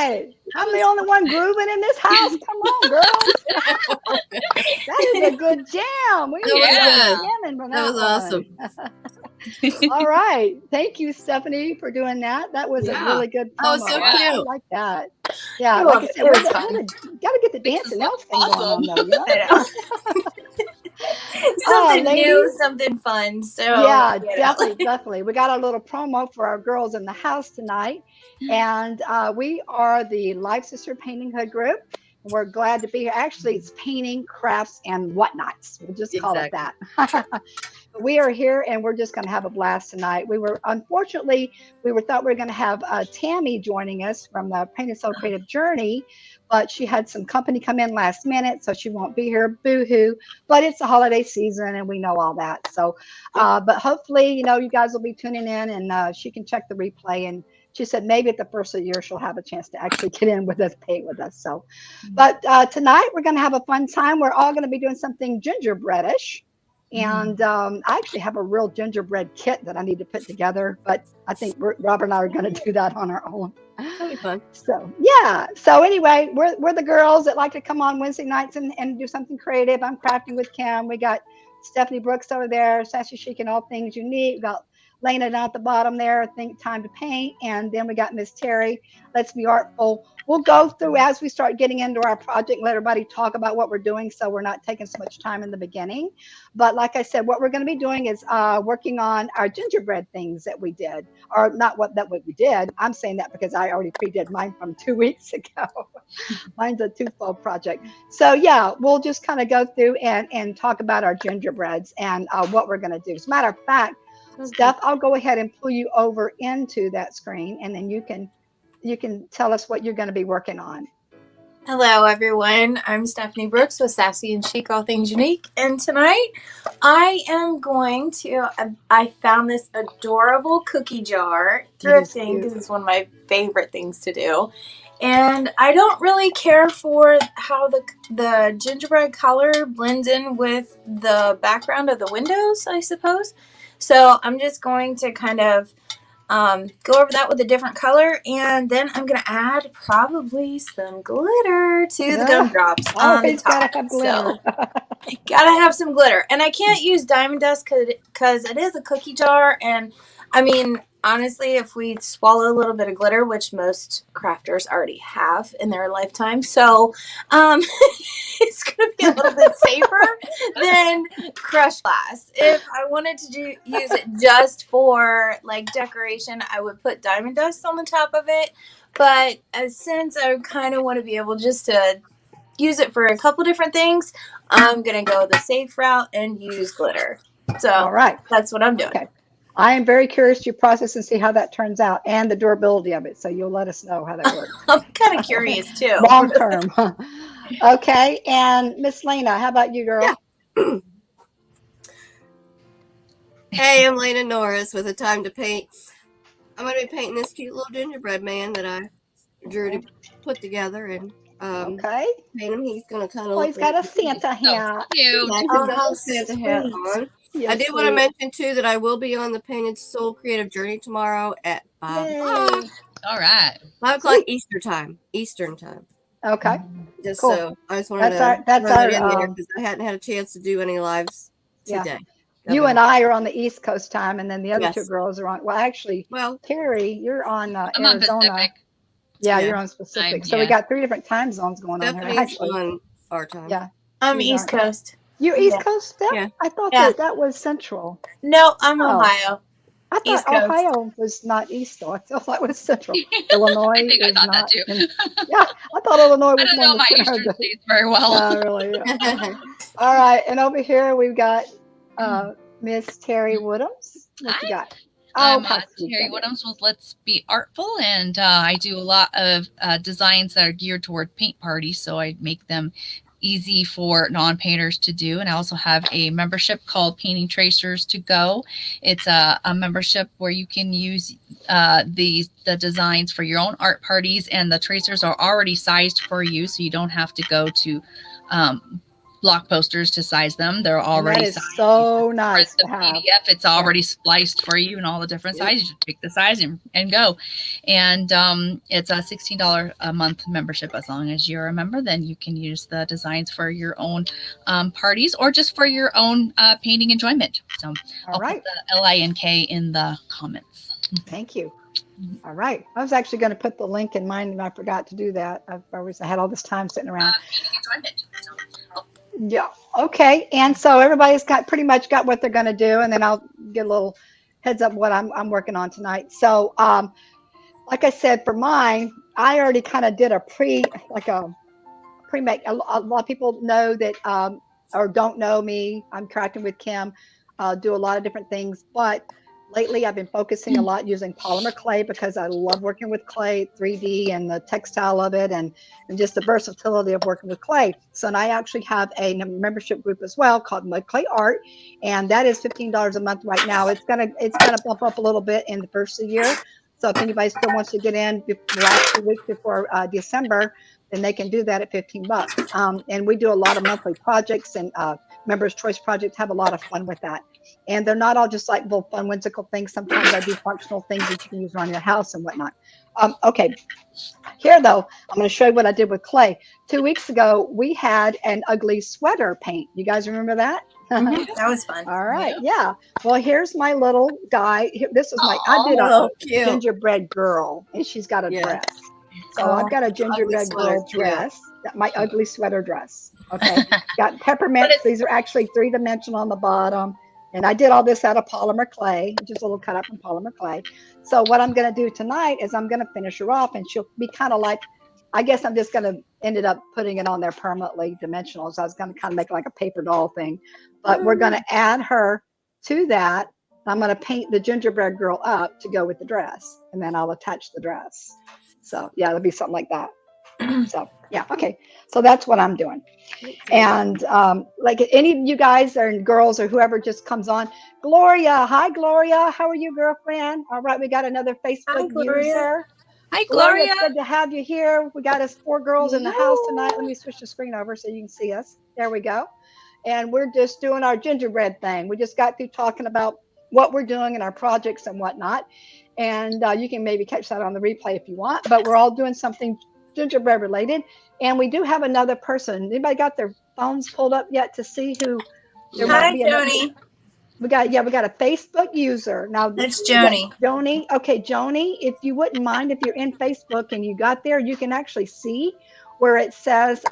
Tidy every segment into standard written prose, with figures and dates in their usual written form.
right. I'm the only one grooving in this house. Come on, girls. That is a good jam. We That need was to Yeah. go jamming for That was awesome. All right. Thank you, Stephanie, for doing that. That was a Yeah. really good That was promo. so I cute. like that. Yeah, You're like I welcome. said, It where was the, fun. got to get the Makes us dancing look elf thing going on, awesome. though, you know? I know. Something new, Ladies, something fun. So, yeah, you know. definitely, definitely. We got a little promo for our girls in the house tonight, and we are the Life Sister Painting Hood group. We're glad to be here. Actually, it's painting, crafts, and whatnots. We'll just call it Exactly. that. We are here, and we're just going to have a blast tonight. Unfortunately, thought we were going to have Tammy joining us from the Paint and Soul Creative Journey, but she had some company come in last minute, so she won't be here. Boo hoo! But it's the holiday season, and we know all that. So, Yep. but hopefully, you guys will be tuning in, and she can check the replay. And she said maybe at the first of the year she'll have a chance to actually get in with us, paint with us. So, but tonight we're going to have a fun time. We're all going to be doing something gingerbreadish. And I actually have a real gingerbread kit that I need to put together, but I think Robert and I are going to do that on our own. That'll be fun. So yeah. So anyway, we're the girls that like to come on Wednesday nights and do something creative. I'm crafting with Kim. We got Stephanie Brooks over there, Sassy Chic and All Things Unique. We got Lena down at the bottom there, Think Time to Paint. And then we got Miss Terry, Let's Be Artful. We'll go through as we start getting into our project, let everybody talk about what we're doing so we're not taking so much time in the beginning. But like I said, what we're going to be doing is working on our gingerbread things that we did, or not what we did. I'm saying that because I already pre-did mine from 2 weeks ago. Mine's a twofold project. So yeah, we'll just kind of go through and talk about our gingerbreads and what we're going to do. As a matter of fact, Steph, I'll go ahead and pull you over into that screen, and then you can tell us what you're going to be working on. Hello, everyone. I'm Stephanie Brooks with Sassy and Chic, All Things Unique. And tonight I am going to, I found this adorable cookie jar thrifting because it's one of my favorite things to do. And I don't really care for how the gingerbread color blends in with the background of the windows, I suppose. So I'm just going to kind of go over that with a different color, and then I'm gonna add probably some glitter to the gumdrops on the top. Gotta have glitter. So, gotta have some glitter, and I can't use diamond dust because it is a cookie jar, and I mean honestly, if we swallow a little bit of glitter, which most crafters already have in their lifetime, so it's going to be a little bit safer than crushed glass. If I wanted to use it just for like decoration, I would put diamond dust on the top of it. But since I kind of want to be able just to use it for a couple different things, I'm going to go the safe route and use glitter. So all right, that's what I'm doing. Okay. I am very curious to process and see how that turns out and the durability of it. So you'll let us know how that works. I'm kind of curious too. Long term. Okay. And Miss Lena, how about you, girl? Yeah. Hey, I'm Lena Norris with A Time to Paint. I'm going to be painting this cute little gingerbread man that I drew to put together and paint him. He's going to kind of he's got a Santa hat. Oh, how Santa hat on. Yes, I did want to mention too that I will be on the Painted Soul Creative Journey tomorrow at 5 o'clock. All right. 5 o'clock Eastern time. Okay. Just cool. So I just wanted that's to our, throw that in there because I hadn't had a chance to do any lives today. You and I are on the East Coast time, and then the other two Yes. girls are on. Well, actually, Terry, you're on I'm Arizona. on Pacific. Yeah, you're on Pacific. So we got 3 different time zones going on here. Actually, on our time. Yeah, I'm East Coast. You're East Coast, Steph? Yeah. I thought that was Central. No, I'm Ohio. I thought Ohio was not East, though. I thought it was Central. Illinois I think I thought that too. Yeah, I thought Illinois was I don't know my Eastern states very well. Really. Yeah. All right, and over here we've got Miss Terry Woodhams. What you got? I'm Terry Woodhams with Let's Be Artful, and I do a lot of designs that are geared toward paint parties, so I make them easy for non-painters to do. And I also have a membership called Painting Tracers to Go. It's a membership where you can use the designs for your own art parties, and the tracers are already sized for you, so you don't have to go to block posters to size them. They're And already that is sized. so nice the to have. PDF, it's already spliced for you in all the different sizes. You just pick the size and go. And it's a $16 a month membership. As long as you're a member, then you can use the designs for your own parties or just for your own painting enjoyment. So I'll put the LINK in the comments. Thank you. All right. I was actually going to put the link in mine and I forgot to do that. I had all this time sitting around. Yeah. Okay. And so everybody's pretty much got what they're going to do. And then I'll get a little heads up what I'm working on tonight. So, like I said, for mine, I already kind of did a pre-make. A lot of people know that, or don't know me. I'm Crafting with Kim, do a lot of different things, but lately I've been focusing a lot using polymer clay because I love working with clay, 3D and the textile of it and just the versatility of working with clay. So, and I actually have a membership group as well called Mud.Clay.Art, and that is $15 a month right now. It's gonna bump up a little bit in the first of the year. So if anybody still wants to get in the last 2 weeks before December, then they can do that at $15. And we do a lot of monthly projects and members choice projects, have a lot of fun with that. And they're not all just like little fun, whimsical things. Sometimes I do functional things that you can use around your house and whatnot. Okay, here though, I'm going to show you what I did with clay. 2 weeks ago, we had an ugly sweater paint. You guys remember that? That was fun. All right, yeah. Well, here's my little guy. This is I did a gingerbread girl, and she's got a dress. So I've got a gingerbread girl dress, my ugly sweater dress. Okay, got peppermints. These are actually 3-dimensional on the bottom. And I did all this out of polymer clay, just a little cut up from polymer clay. So what I'm going to do tonight is I'm going to finish her off, and she'll be kind of like, I guess I'm just going to ended up putting it on there permanently dimensional. So I was going to kind of make like a paper doll thing, but we're going to add her to that. I'm going to paint the gingerbread girl up to go with the dress, and then I'll attach the dress. So yeah, it'll be something like that. So yeah, okay. So that's what I'm doing. And like any of you guys or girls or whoever just comes on, Gloria, hi Gloria, how are you, girlfriend? All right, we got another Facebook user. Hi Gloria, it's good to have you here. We got us 4 girls in the house tonight. Let me switch the screen over so you can see us. There we go. And we're just doing our gingerbread thing. We just got through talking about what we're doing in our projects and whatnot. And you can maybe catch that on the replay if you want, but we're all doing something gingerbread related. And we do have another person. Anybody got their phones pulled up yet to see who there might be? Joni. We got a Facebook user. Now it's Joni. Joni. Okay, Joni, if you wouldn't mind, if you're in Facebook and you got there, you can actually see where it says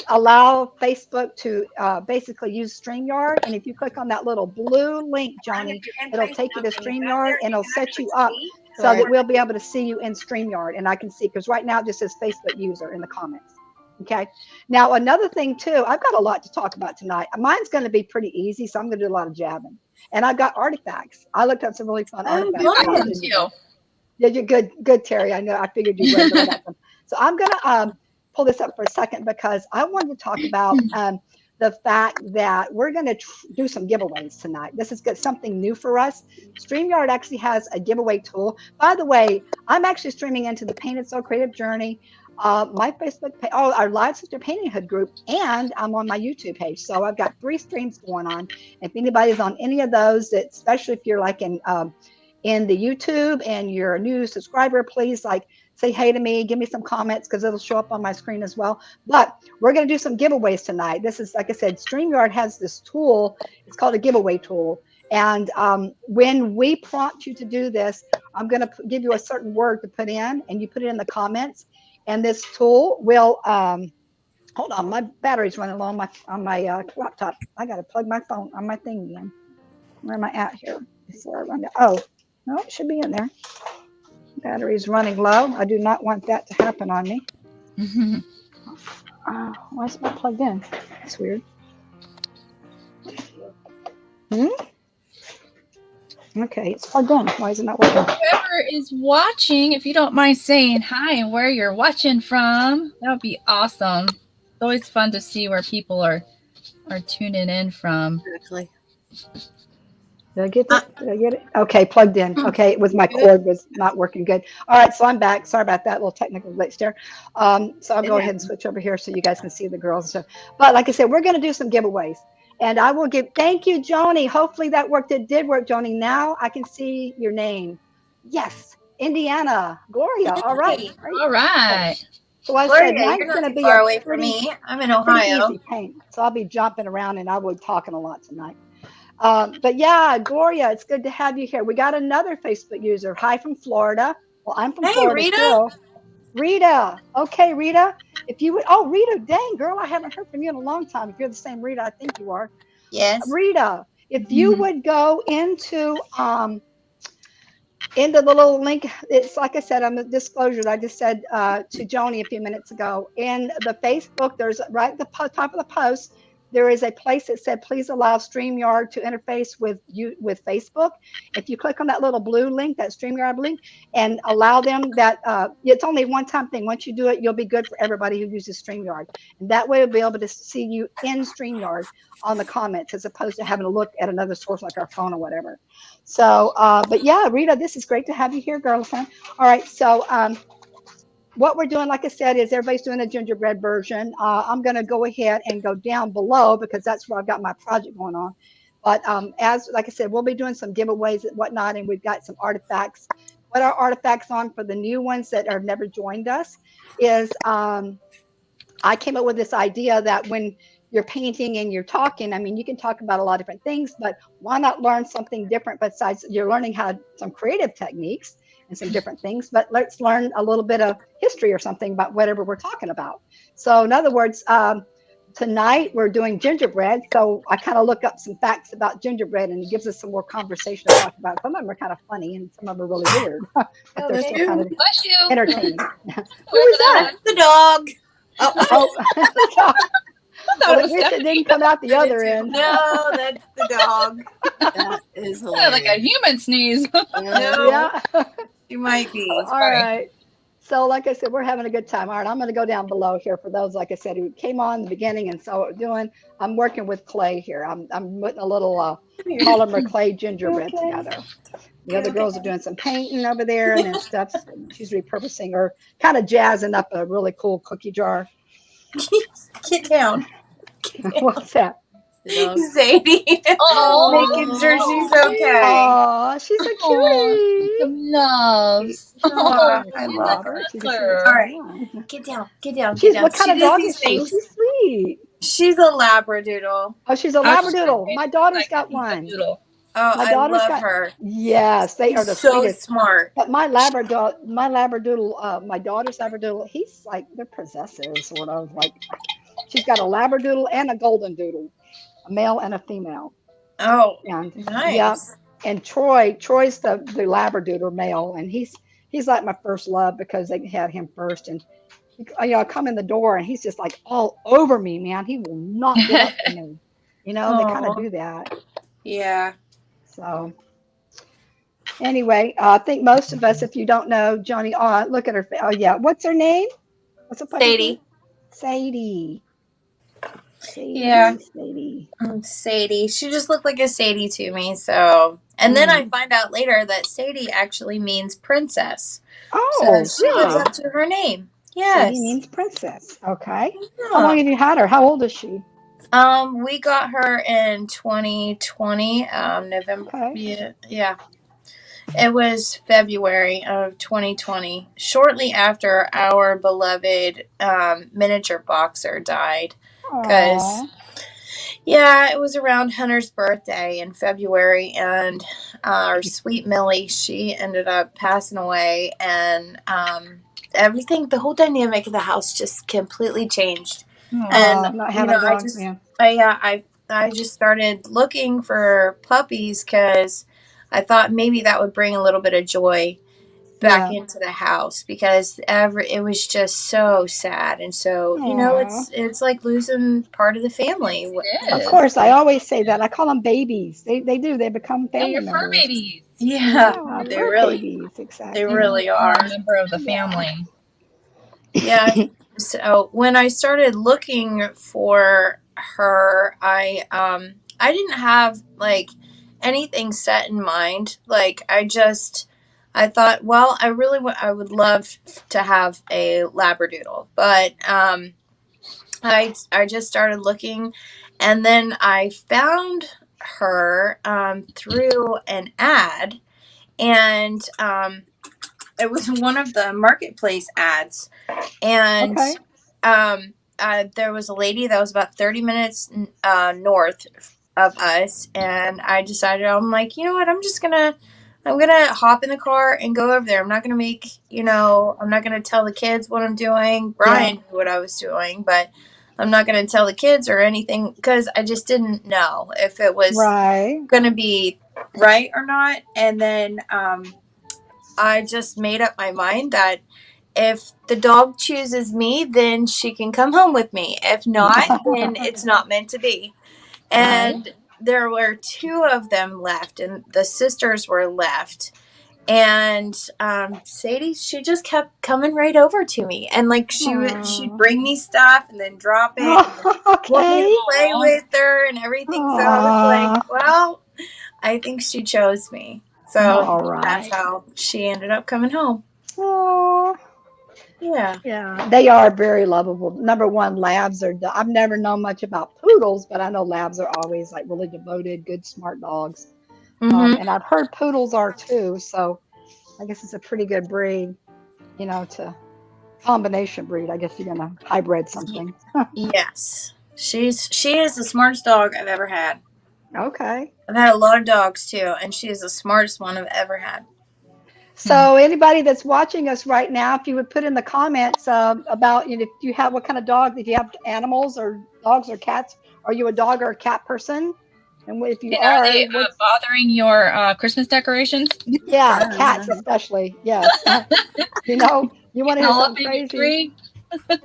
allow Facebook to basically use StreamYard. And if you click on that little blue link, Joni, it'll take you to StreamYard and it'll set you up so that we'll be able to see you in StreamYard. And I can see, because right now it just says Facebook user in the comments. Okay. Now, another thing too, I've got a lot to talk about tonight. Mine's going to be pretty easy, so I'm going to do a lot of jabbing. And I've got artifacts. I looked up some really fun artifacts. Yeah, you're good, Terry. I know. I figured you would. Them. So I'm going to pull this up for a second because I wanted to talk about the fact that we're going to do some giveaways tonight. This is something new for us. StreamYard actually has a giveaway tool. By the way, I'm actually streaming into the Painted So Creative Journey, my Facebook page, our Live Sister Painting Hood group, and I'm on my YouTube page. So I've got 3 streams going on. If anybody's on any of those, especially if you're like in the YouTube and you're a new subscriber, please say hey to me, give me some comments because it'll show up on my screen as well. But we're going to do some giveaways tonight. This is, like I said, StreamYard has this tool. It's called a giveaway tool. And when we prompt you to do this, I'm going to give you a certain word to put in, and you put it in the comments. And this tool will, hold on, my battery's running low on my laptop. I got to plug my phone on my thing again. Where am I at here before I run down? Oh, no, it should be in there. Battery's running low. I do not want that to happen on me. Why is it not plugged in? That's weird. Okay, it's plugged in. Why is it not working? Whoever is watching, if you don't mind saying hi and where you're watching from, that would be awesome. It's always fun to see where people are tuning in from. Exactly. Did I get it? Did I get it? Okay, plugged in. Okay, it was my cord was not working good. All right, so I'm back. Sorry about that little technical glitch there. So I'll go ahead and switch over here so you guys can see the girls and stuff. But like I said, we're going to do some giveaways, and I will give. Thank you, Joni. Hopefully that worked. It did work, Joni. Now I can see your name. Yes, Indiana, Gloria. All right, Hey, great. All Okay. right. So I said Gloria, you're tonight's not going to too be far a away from me. I'm in pretty Ohio. easy paint. So I'll be jumping around and I will be talking a lot tonight. But yeah, Gloria, it's good to have you here. We got another Facebook user. Hi from Florida. Well, I'm from Hey, Florida Rita. too. Rita. Okay, Rita. If you would, oh, Rita, dang, girl, I haven't heard from you in a long time. If you're the same Rita, I think you are. Yes. Rita, if you would go into the little link, it's like I said on the disclosure that I just said to Joni a few minutes ago. In the Facebook, there's right at the top of the post, there is a place that said, please allow StreamYard to interface with you with Facebook. If you click on that little blue link, that StreamYard link, and allow them that, it's only a one-time thing. Once you do it, you'll be good for everybody who uses StreamYard. And that way we'll be able to see you in StreamYard on the comments as opposed to having to look at another source like our phone or whatever. So, but yeah, Rita, this is great to have you here, girlfriend. All right, so what we're doing, like I said, is everybody's doing a gingerbread version. I'm going to go ahead and go down below because that's where I've got my project going on. But as, like I said, we'll be doing some giveaways and whatnot, and we've got some artifacts. What are artifacts on for the new ones that have never joined us is I came up with this idea that when you're painting and you're talking, I mean, you can talk about a lot of different things, but why not learn something different besides you're learning how some creative techniques and some different things, but let's learn a little bit of history or something about whatever we're talking about. So in other words, tonight we're doing gingerbread. So I kind of look up some facts about gingerbread and it gives us some more conversation to talk about. Some of them are kind of funny and some of them are really weird, but they're still kind of Bless you. entertaining. Who Whoever is that? That's the dog. Oh, well, at least it didn't come out the other end. No, that's the dog. That is Sounded hilarious. like a human sneeze. No, Yeah. she might be. All right. So, like I said, we're having a good time. All right, I'm going to go down below here for those, like I said, who came on in the beginning and saw what we're doing. I'm working with clay here. I'm putting a little polymer clay gingerbread together. The other girls are doing some painting over there and then stuff. She's repurposing or kind of jazzing up a really cool cookie jar. Get down. What's that? Zadie. Oh, Making sure she's okay. Oh, she's a cutie. some loves. Oh, I I love her. her. She's a Her. All right. cutie. Get down. Get down. Get She's down. what kind She of does dog these is she? things. She's sweet. She's a Labradoodle. Oh, she's a I was Labradoodle. My daughter's Like got a one. doodle. Oh, My I daughter's love got. her. Yes, they are She's the so sweetest. smart. But my Labradoodle, my daughter's Labradoodle, he's like they're possessive, sort of like. She's got a Labradoodle and a Golden Doodle, a male and a female. Oh, And yeah, nice. and Troy's the Labradoodle male, and he's like my first love because they had him first, and I come in the door and he's just like all over me, man. He will not give up for me. You know, they kind of Oh, do that. yeah. So anyway, I think most of us, if you don't know Johnny, look at her. Oh yeah, what's her name? What's the puppy's name? Sadie. Sadie. Yeah. Sadie. Sadie. She just looked like a Sadie to me. So, and then I find out later that Sadie actually means princess. Oh, so she lives really? up to her name. Yes. Sadie means princess. Okay. Yeah. How long have you had her? How old is she? We got her in 2020, November. Okay. Yeah. It was February of 2020, shortly after our beloved miniature boxer died. Because, yeah, it was around Hunter's birthday in February, and our sweet Millie, she ended up passing away, and everything, the whole dynamic of the house just completely changed. And not having a dog. I just started looking for puppies because I thought maybe that would bring a little bit of joy back into the house, because it was just so sad, and so it's like losing part of the family. Of course, I always say that. I call them babies. They do. They become family members. Fur babies. Yeah, they really babies. Exactly. They really are a member of the family. Yeah. So when I started looking for her, I didn't have like anything set in mind. Like I thought, well, I would love to have a Labradoodle, but I just started looking, and then I found her through an ad, and it was one of the marketplace ads, and there was a lady that was about 30 minutes north of us, and I decided, I'm like, you know what, I'm gonna hop in the car and go over there. I'm not gonna make, I'm not gonna tell the kids what I'm doing. Brian knew what I was doing, but I'm not gonna tell the kids or anything because I just didn't know if it was gonna be right or not. And then I just made up my mind that if the dog chooses me, then she can come home with me. If not, then it's not meant to be. And there were 2 of them left, and the sisters were left. And Sadie, she just kept coming right over to me, and like she'd bring me stuff and then drop it, and want me to play with her and everything. So I was like, well, I think she chose me. So that's how she ended up coming home. Aww. Yeah. Yeah, they are very lovable. Number one, labs are, I've never known much about poodles, but I know labs are always like really devoted, good, smart dogs. And I've heard poodles are too. So I guess it's a pretty good breed, to combination breed. I guess you're going to hybrid something. Yes. She is the smartest dog I've ever had. Okay. I've had a lot of dogs too, and she is the smartest one I've ever had. So anybody that's watching us right now, if you would put in the comments about, if you have, what kind of dog, if you have animals or dogs or cats, are you a dog or a cat person? And if you are they bothering your Christmas decorations? Yeah, cats especially. Yes. You want to hear something crazy?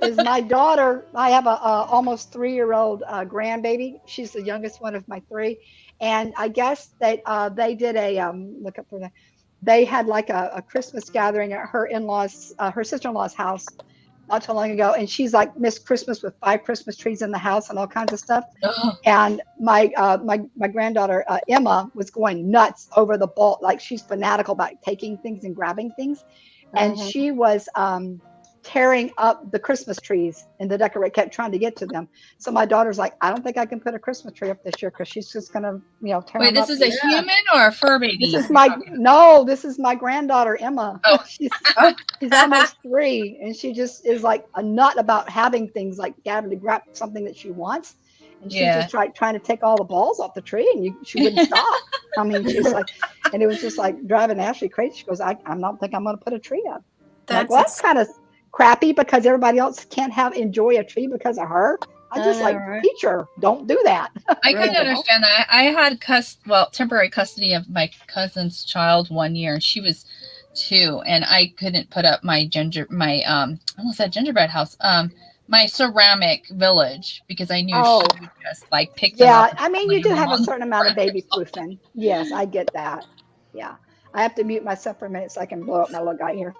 Is my daughter, I have a almost 3-year-old grandbaby. She's the youngest one of my 3. And I guess that they did look up for that. They had like a Christmas gathering at her in-laws, her sister-in-law's house not too long ago. And she's like missed Christmas with 5 Christmas trees in the house and all kinds of stuff. And my granddaughter, Emma, was going nuts over the ball. Like she's fanatical about taking things and grabbing things. And she was tearing up the Christmas trees and the decorate, kept trying to get to them. So my daughter's like, I don't think I can put a Christmas tree up this year because she's just gonna, tear them up. Wait, this is a human or a fur baby? This is this is my granddaughter Emma. Oh. she's almost 3, and she just is like a nut about having things, like having to grab something that she wants. And she just trying to take all the balls off the tree, and she wouldn't stop. I mean, she's like, and it was just like driving Ashley crazy. She goes, I don't think I'm going to put a tree up. That's kind of crappy because everybody else can't enjoy a tree because of her. I just teach her, don't do that. I couldn't understand that. I had temporary custody of my cousin's child 1 year, and she was 2, and I couldn't put up my I almost said gingerbread house. My ceramic village, because I knew she would just like pick them up. Yeah, I mean, you do have a certain amount of baby proofing. Yes, I get that. Yeah. I have to mute myself for a minute so I can blow up my little guy here.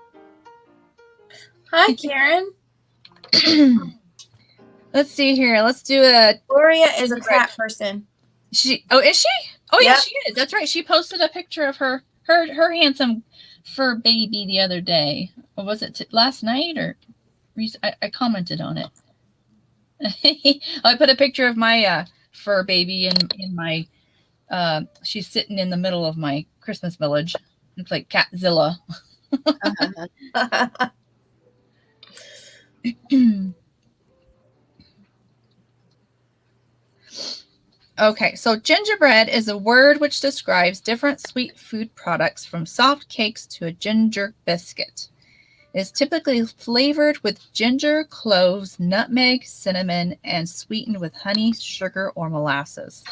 Hi, Karen. Let's see here. Let's do a. Gloria is a cat person. Is she? Oh, yeah, she is. That's right. She posted a picture of her handsome fur baby the other day. Or was it last night or? I commented on it. I put a picture of my fur baby in my. She's sitting in the middle of my Christmas village. It's like Catzilla. Okay, so gingerbread is a word which describes different sweet food products from soft cakes to a ginger biscuit. It is typically flavored with ginger, cloves, nutmeg, cinnamon, and sweetened with honey, sugar, or molasses.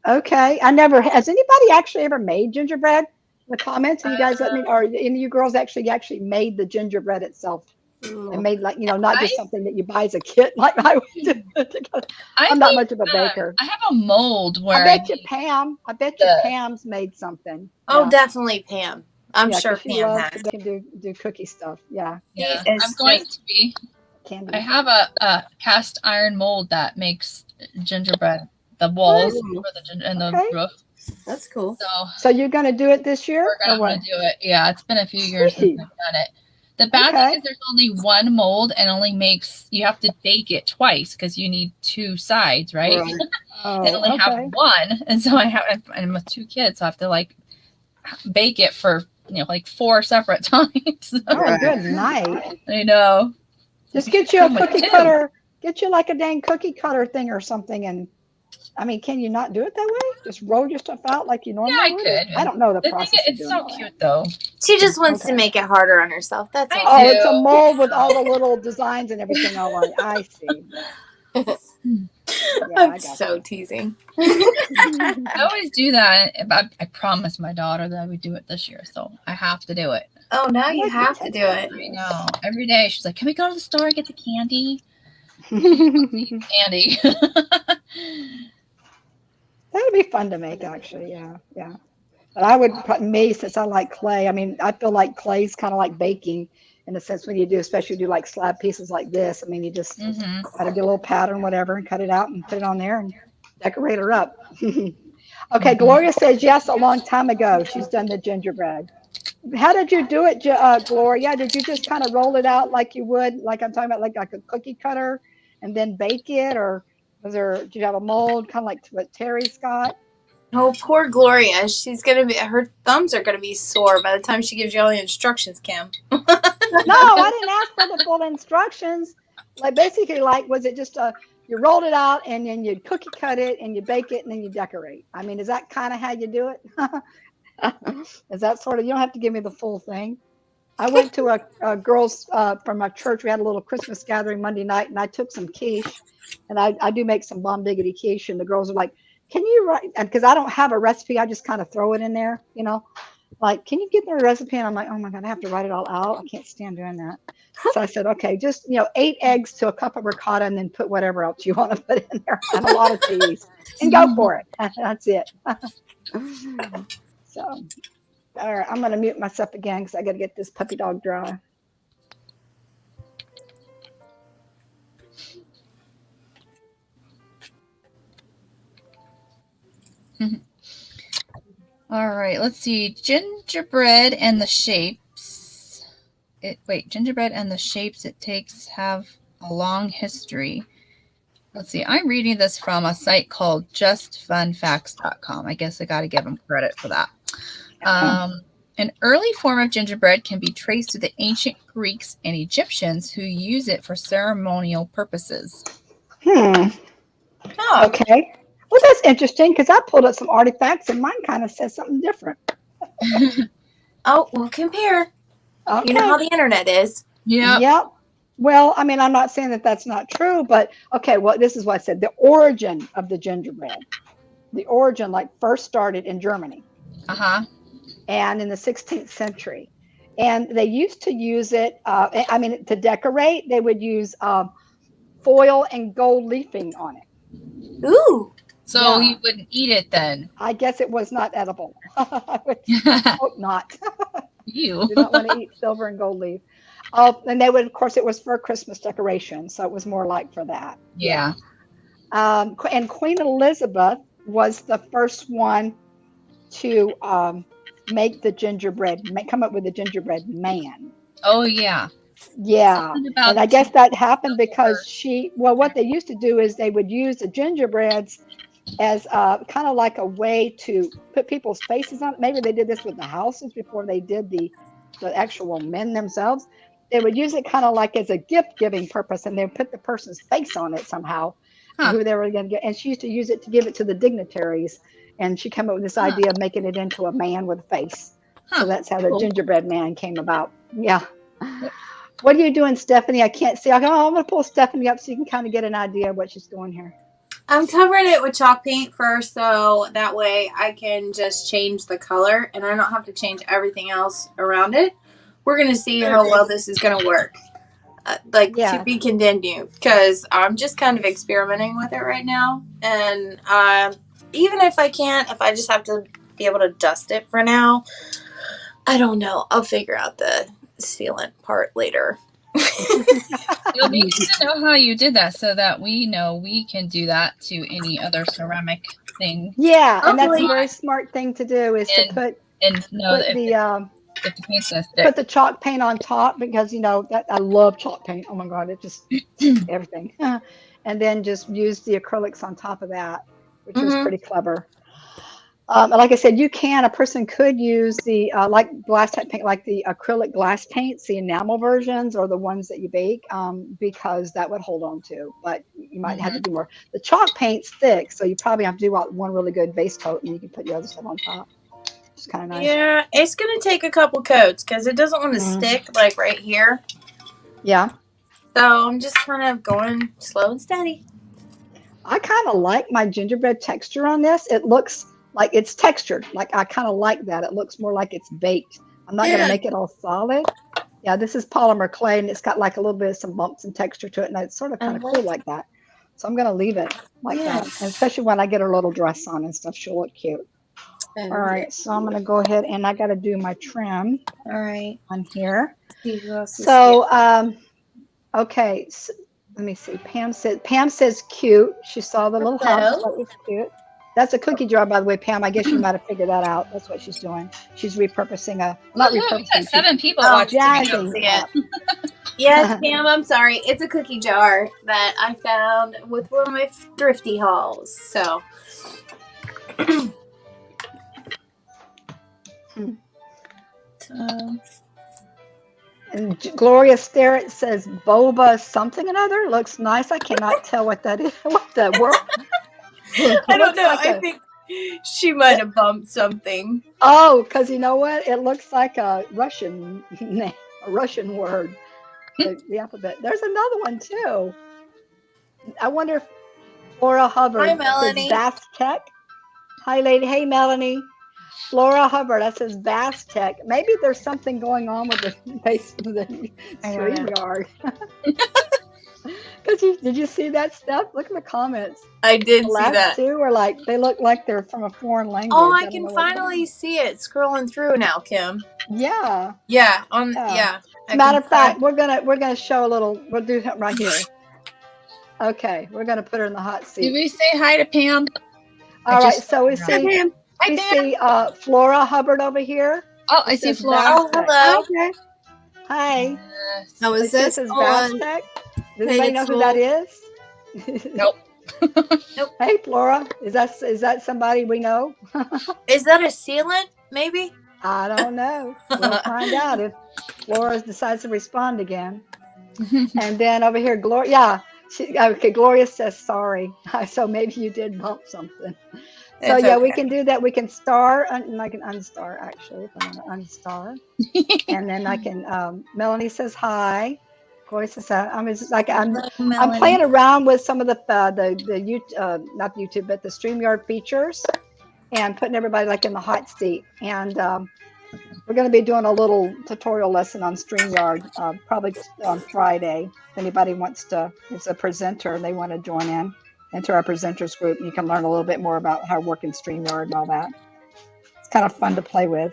Okay, has anybody actually ever made gingerbread? In the comments, and you guys let me, or any of you girls actually made the gingerbread itself? And made not just something that you buy as a kit like I would do. I'm not much of a baker. I have a mold where I bet you Pam's made something. Oh, definitely Pam. I'm sure Pam has. Can do cookie stuff. Yeah. I'm going to be. I have a cast iron mold that makes gingerbread the walls Ooh. and the roof. That's cool. So you're going to do it this year? I'm going to do it. Yeah, it's been a few years since I've done it. The bad thing is there's only one mold and only makes, you have to bake it twice because you need two sides, right? And only have one. And so I'm with 2 kids, so I have to like bake it for, like 4 separate times. Oh, good night. I know. Just get you a cookie cutter. Get you like a dang cookie cutter thing or something. And I mean, can you not do it that way? Just roll your stuff out like you normally would? Could. I don't know the process. It's so cute though. She just wants to make it harder on herself. That's all. Oh, it's a mold with all the little designs and everything all on it. I see. Yeah, I'm so teasing. I always do that. I promised my daughter that I would do it this year, so I have to do it. Oh, now you have to do it. I know. Every day she's like, "Can we go to the store and get the candy?" Candy. That would be fun to make, actually. Yeah. But I would put me, since I like clay. I mean, I feel like clay's kind of like baking in a sense when you do, especially do like slab pieces like this. I mean, you just got to do a little pattern, whatever, and cut it out and put it on there and decorate her up. Okay, Gloria says yes a long time ago. She's done the gingerbread. How did you do it, Gloria? Did you just kind of roll it out like you would, like I'm talking about, like a cookie cutter, and then bake it, or did you have a mold, kind of like what Terry's got? Oh, poor Gloria. Her thumbs are gonna be sore by the time she gives you all the instructions, Kim. No, I didn't ask for the full instructions. Like basically, like was it just you rolled it out and then you cookie cut it and you bake it and then you decorate? I mean, is that kind of how you do it? Is that sort of, you don't have to give me the full thing. I went to a girls from a church. We had a little Christmas gathering Monday night, and I took some quiche, and I do make some bomb diggity quiche, and the girls are like, can you write, because I don't have a recipe, I just kind of throw it in there, like, can you give me a recipe? And I'm like, oh my God, I have to write it all out. I can't stand doing that. So I said, okay, just 8 eggs to a cup of ricotta, and then put whatever else you want to put in there, and a lot of cheese, and go for it. That's it. So, all right, I'm going to mute myself again because I got to get this puppy dog dry. All right, let's see. Gingerbread and the shapes. Gingerbread and the shapes it takes have a long history. Let's see. I'm reading this from a site called justfunfacts.com. I guess I got to give them credit for that. An early form of gingerbread can be traced to the ancient Greeks and Egyptians who use it for ceremonial purposes. Oh. Okay. Well, that's interesting because I pulled up some artifacts and mine kind of says something different. Oh, we'll compare. Okay. You know how the internet is. Yeah. Yep. Well, I mean, I'm not saying that that's not true, but okay, well, this is what I said. The origin of the gingerbread, first started in Germany. And in the 16th century. And they used to use it, to decorate, they would use foil and gold leafing on it. Ooh. So you wouldn't eat it then? I guess it was not edible. I would hope not. You don't want to eat silver and gold leaf. And they would, of course, it was for Christmas decoration. So it was more like for that. Yeah. And Queen Elizabeth was the first one to make the gingerbread, come up with the gingerbread man. Oh, yeah. Yeah. And I guess that happened because what they used to do is they would use the gingerbreads as kind of like a way to put people's faces on it. Maybe they did this with the houses before they did the actual men themselves. They would use it kind of like as a gift giving purpose, and they would put the person's face on it somehow, who they were going to get. And she used to use it to give it to the dignitaries. And she came up with this idea of making it into a man with a face. So that's how the gingerbread man came about. Yeah. What are you doing, Stephanie? I can't see. I'm going to pull Stephanie up so you can kind of get an idea of what she's doing here. I'm covering it with chalk paint first, so that way I can just change the color and I don't have to change everything else around it. We're going to see how well this is going to work. To be continued, because I'm just kind of experimenting with it right now. And even if I just have to be able to dust it for now, I don't know. I'll figure out the sealant part later. It'll be good to know how you did that so that we know we can do that to any other ceramic thing. Yeah, and that's a very smart thing to do is to put know that if the paint's gonna stick. Put the chalk paint on top because that I love chalk paint. Oh my God, it just everything. And then just use the acrylics on top of that, which is pretty clever. And like I said, a person could use the like glass type paint, like the acrylic glass paints, the enamel versions, or the ones that you bake, because that would hold on to. But you might have to do more. The chalk paint's thick, so you probably have to do one really good base coat, and you can put the other stuff on top. It's kind of nice. Yeah, it's gonna take a couple coats because it doesn't want to stick like right here. Yeah. So I'm just kind of going slow and steady. I kind of like my gingerbread texture on this. It looks like it's textured. Like I kind of like that. It looks more like it's baked. I'm not going to make it all solid. Yeah, this is polymer clay, and it's got like a little bit of some bumps and texture to it, and it's sort of kind of cool like that. So I'm going to leave it like that, and especially when I get her little dress on and stuff, she'll look cute. All right, so I'm going to go ahead, and I got to do my trim. All right, on here. So, okay. So, let me see. Pam says cute. She saw the little hump. That was cute. That's a cookie jar, by the way, Pam. I guess you might have figured that out. That's what she's doing. She's repurposing not repurposing. We got 7 people watching. Yes, Pam, I'm sorry. It's a cookie jar that I found with one of my thrifty hauls. So. And Gloria Starrett says boba something another. Looks nice. I cannot tell what that is. What the world? I don't know. I think she might have bumped something. Oh, because you know what? It looks like a Russian name, a Russian word. The alphabet. There's another one too. I wonder if Flora Hubbard. Hi, Melanie. Vast Tech. Hi, lady. Hey, Melanie. Flora Hubbard. That says Vast Tech. Maybe there's something going on with the base of the StreamYard. Because did you see that stuff? Look at the comments. I did the see last that. Two are like they look like they're from a foreign language. Oh, I can finally see it scrolling through now, Kim. Yeah. Yeah. Matter of fact, we're gonna show a little. We'll do it right here. Okay, we're gonna put her in the hot seat. Did we say hi to Pam? All right, so we see Flora Hubbard over here. Oh, I see Flora. Oh, hello. Okay. Hi. How is this? Does anybody know who that is? Nope. Nope. Hey, Flora. Is that somebody we know? Is that a sealant, maybe? I don't know. We'll find out if Flora decides to respond again. And then over here, Gloria. Yeah. Gloria says sorry. So maybe you did bump something. So yeah, we can do that. We can star, and I can unstar actually. If I want to unstar, and then I can. Melanie says hi. Gloria says I'm playing around with some of the not YouTube, but the StreamYard features, and putting everybody like in the hot seat. And we're going to be doing a little tutorial lesson on StreamYard probably on Friday. If anybody wants to, is a presenter and they want to join in. Enter our presenters group, and you can learn a little bit more about how to work in StreamYard and all that. It's kind of fun to play with.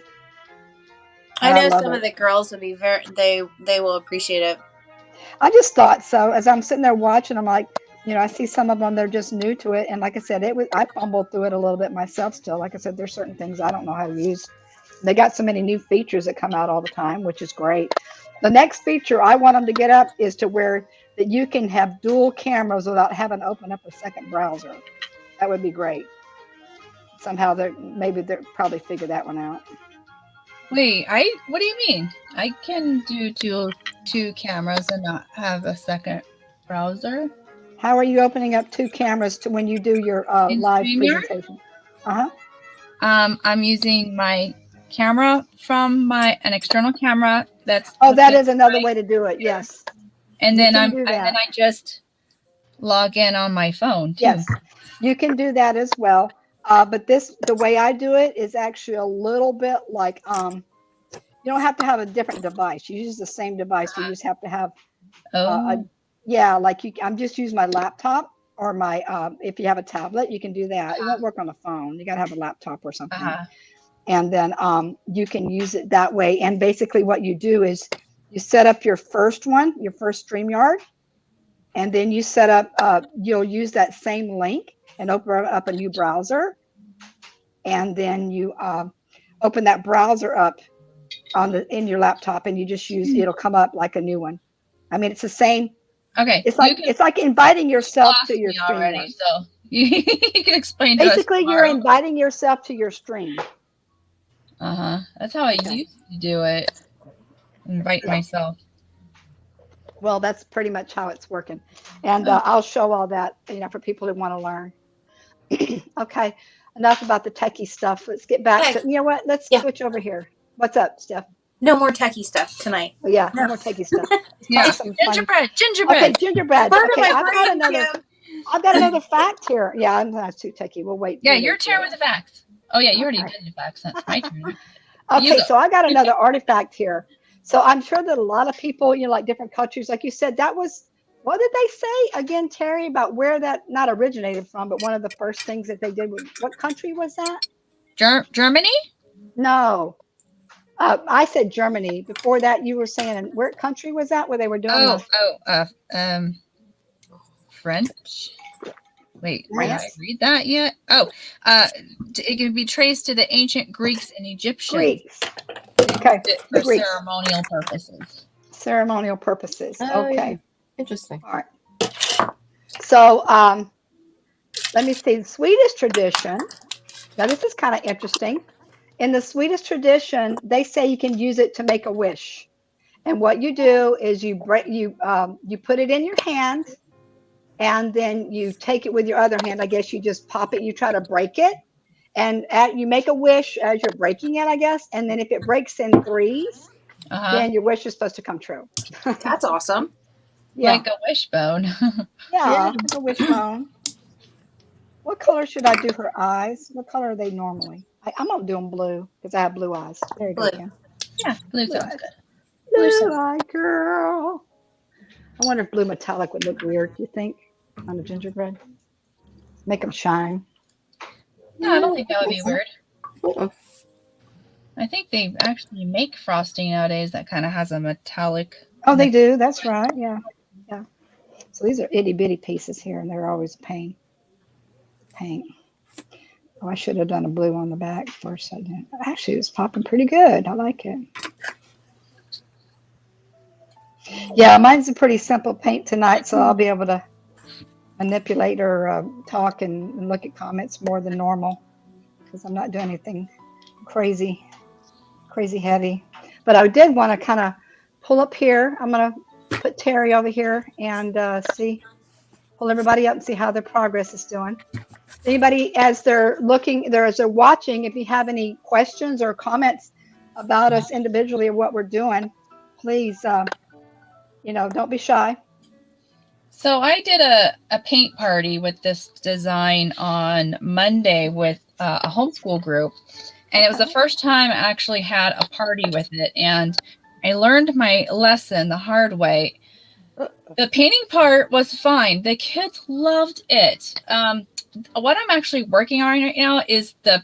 I know some of the girls will be they will appreciate it. I just thought so. As I'm sitting there watching, I'm like, I see some of them, they're just new to it. And like I said, I fumbled through it a little bit myself still. Like I said, there's certain things I don't know how to use. They got so many new features that come out all the time, which is great. The next feature I want them to get up is to where that you can have dual cameras without having to open up a second browser. That would be great. Somehow they'll probably figure that one out. Wait, what do you mean? I can do two cameras and not have a second browser? How are you opening up two cameras when you do your live presentation? I'm using my camera from an external camera that's that is another way to do it. Yes. And then I just log in on my phone too. Yes, you can do that as well. But the way I do it is actually a little bit like you don't have to have a different device. You use the same device. You just have to have I'm just using my laptop or my if you have a tablet, you can do that. It won't work on the phone. You got to have a laptop or something. And then you can use it that way. And basically what you do is You set up your first one, your first StreamYard, and then you set up, you'll use that same link and open up a new browser. And then you open that browser up in your laptop, and you just use, it'll come up like a new one. I mean, it's the same. Okay. It's like inviting yourself to your stream already, so you can explain to Basically, us you're inviting yourself to your stream. That's how I used to do it. Invite myself. Well, that's pretty much how it's working. And I'll show all that, for people who want to learn. Okay. Enough about the techie stuff. Let's get back to, you know what? Let's switch over here. What's up, Steph? No more techie stuff tonight. Oh, yeah, no more techie stuff. Gingerbread. Okay, gingerbread. Okay, I've got another fact here. Yeah, I'm not too techie. We'll wait. Yeah, your turn with the facts. Oh, yeah, you already did the facts. That's my turn. Okay, so I got another artifact here. So I'm sure that a lot of people, like different countries, like you said, that was, what did they say again, Terry, about where that not originated from, but one of the first things that they did was, what country was that? Germany? No. I said Germany. Before that, you were saying, what country was that where they were doing French. Wait, did I read that yet? Oh, it can be traced to the ancient Greeks and Egyptians. Okay. For ceremonial purposes. Ceremonial purposes. Okay. Yeah. Interesting. All right. So let me see. The Swedish tradition. Now this is kind of interesting. In the Swedish tradition, they say you can use it to make a wish. And what you do is you put it in your hand, and then you take it with your other hand. I guess you just pop it. You try to break it. And you make a wish as you're breaking it, I guess. And then if it breaks in threes, then your wish is supposed to come true. That's awesome. Yeah. Like a wishbone. Yeah, like a wishbone. What color should I do her eyes? What color are they normally? I'm going to do them blue because I have blue eyes. There you go, Kim. Yeah, blue sounds good. Blue eye girl. I wonder if blue metallic would look weird, do you think, on the gingerbread? Make them shine. No, I don't think that would be weird. I think they actually make frosting nowadays that kind of has a metallic. Oh, they do. That's right. Yeah. Yeah. So these are itty bitty pieces here, and they're always paint. Oh, I should have done a blue on the back first. I didn't. Actually, it's popping pretty good. I like it. Yeah, mine's a pretty simple paint tonight, so I'll be able to manipulate or talk and look at comments more than normal because I'm not doing anything crazy heavy. But I did want to kind of pull up here. I'm going to put Terry over here and pull everybody up and see how their progress is doing. Anybody, as they're watching, if you have any questions or comments about us individually or what we're doing, please, don't be shy. So I did a paint party with this design on Monday with a homeschool group, and it was the first time I actually had a party with it, and I learned my lesson the hard way. The painting part was fine. The kids loved it. What I'm actually working on right now is the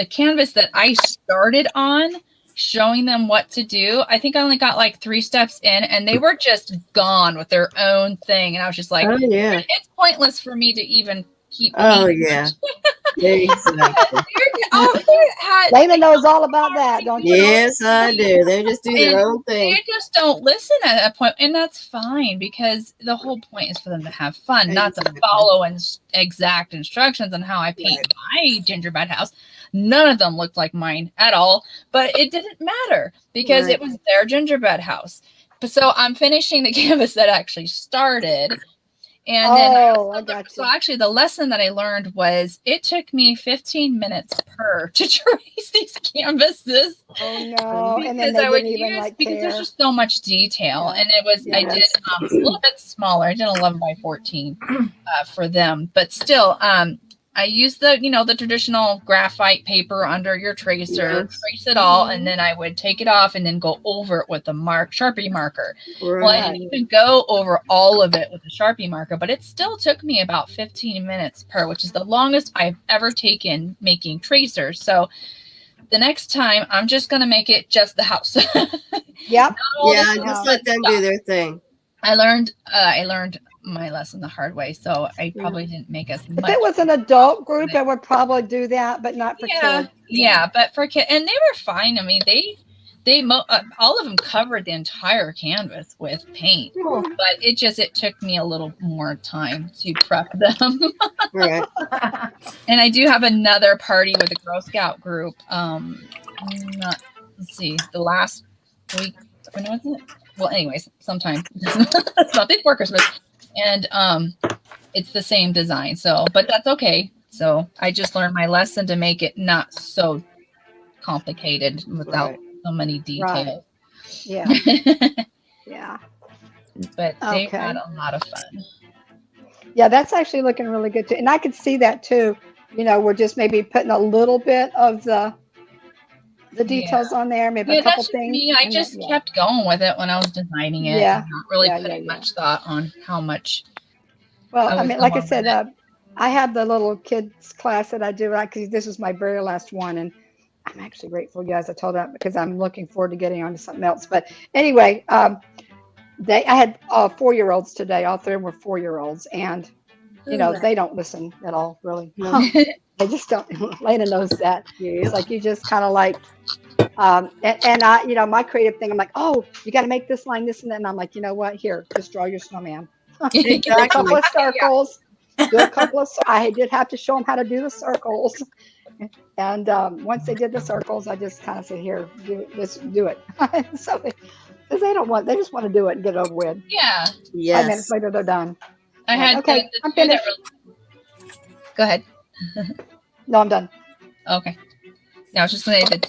canvas that I started on, showing them what to do. I think I only got like 3 steps in, and they were just gone with their own thing. And I was just like, it's pointless for me to even keep. Oh, yeah. Exactly. Lena knows all about that, don't you? Yes, I do. They just do their own thing. They just don't listen at that point, and that's fine because the whole point is for them to have fun, not to follow exact instructions on how I paint my gingerbread house. None of them looked like mine at all, but it didn't matter because it was their gingerbread house. So I'm finishing the canvas that actually started. And then so actually the lesson that I learned was it took me 15 minutes to trace these canvases. Oh no. And then because there's just so much detail. And it was I did a little bit smaller. I did 11 by 14 for them. But still, I used the traditional graphite paper under your tracer, trace it all, and then I would take it off and then go over it with a Sharpie marker. Right. Well, I didn't even go over all of it with a Sharpie marker, but it still took me about 15 minutes which is the longest I've ever taken making tracers. So the next time I'm just going to make it just the house. Yep. Yeah, just let them do their thing. I learned my lesson the hard way, so I probably didn't make as much. If it was an adult group, I would probably do that, but not for kids. Yeah, but for kids, and they were fine. I mean, all of them covered the entire canvas with paint, but it took me a little more time to prep them. Right. And I do have another party with a Girl Scout group. Let's see, the last week. When was it? Well, anyways, sometime. It's not before Christmas, and it's the same design. So, but that's okay. So I just learned my lesson to make it not so complicated without so many details. Right. Yeah. Yeah. But they had a lot of fun. Yeah, that's actually looking really good too. And I could see that too. You know, we're just maybe putting a little bit of the details on there, maybe a couple things. Me. I just kept going with it when I was designing it. Yeah. Not really putting much thought on how much. Well, I mean, like I said, I have the little kids class that I do, because this is my very last one, and I'm actually grateful, guys. I told them because I'm looking forward to getting on to something else. But anyway, I had 4-year-olds today. All 3 were 4-year-olds, and you know they don't listen at all, really. No. They just don't. Lena knows that. It's like you just kind of like, and I, you know, my creative thing. I'm like, oh, you got to make this line, this and that. And I'm like, you know what? Here, just draw your snowman. Do a couple of circles. Do a couple of. I did have to show them how to do the circles. And once they did the circles, I just kind of said, "Here, do it." So, because they just want to do it and get it over with. Yeah. Yes. 5 minutes later, they're done. I had okay. I'm finished. Go ahead. No, I'm done. Okay. Now I was just going to say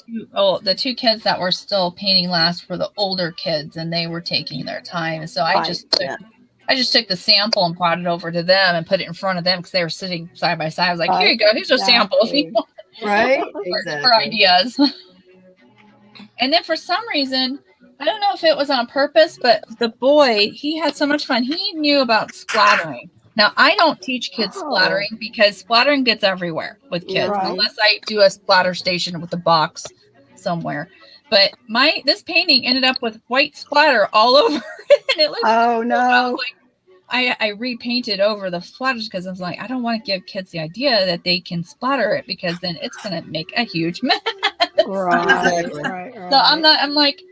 the two kids that were still painting last were the older kids, and they were taking their time. So I just took the sample and brought it over to them and put it in front of them because they were sitting side by side. I was like, here you go. Here's a sample if you want. Right? Exactly. For ideas. And then for some reason, I don't know if it was on purpose, but the boy, he had so much fun. He knew about splattering. Now, I don't teach kids splattering because splattering gets everywhere with kids, unless I do a splatter station with a box somewhere. But this painting ended up with white splatter all over it. And it looked no. I repainted over the splatters because I was like, I don't want to give kids the idea that they can splatter it because then it's going to make a huge mess. Right. So I'm like,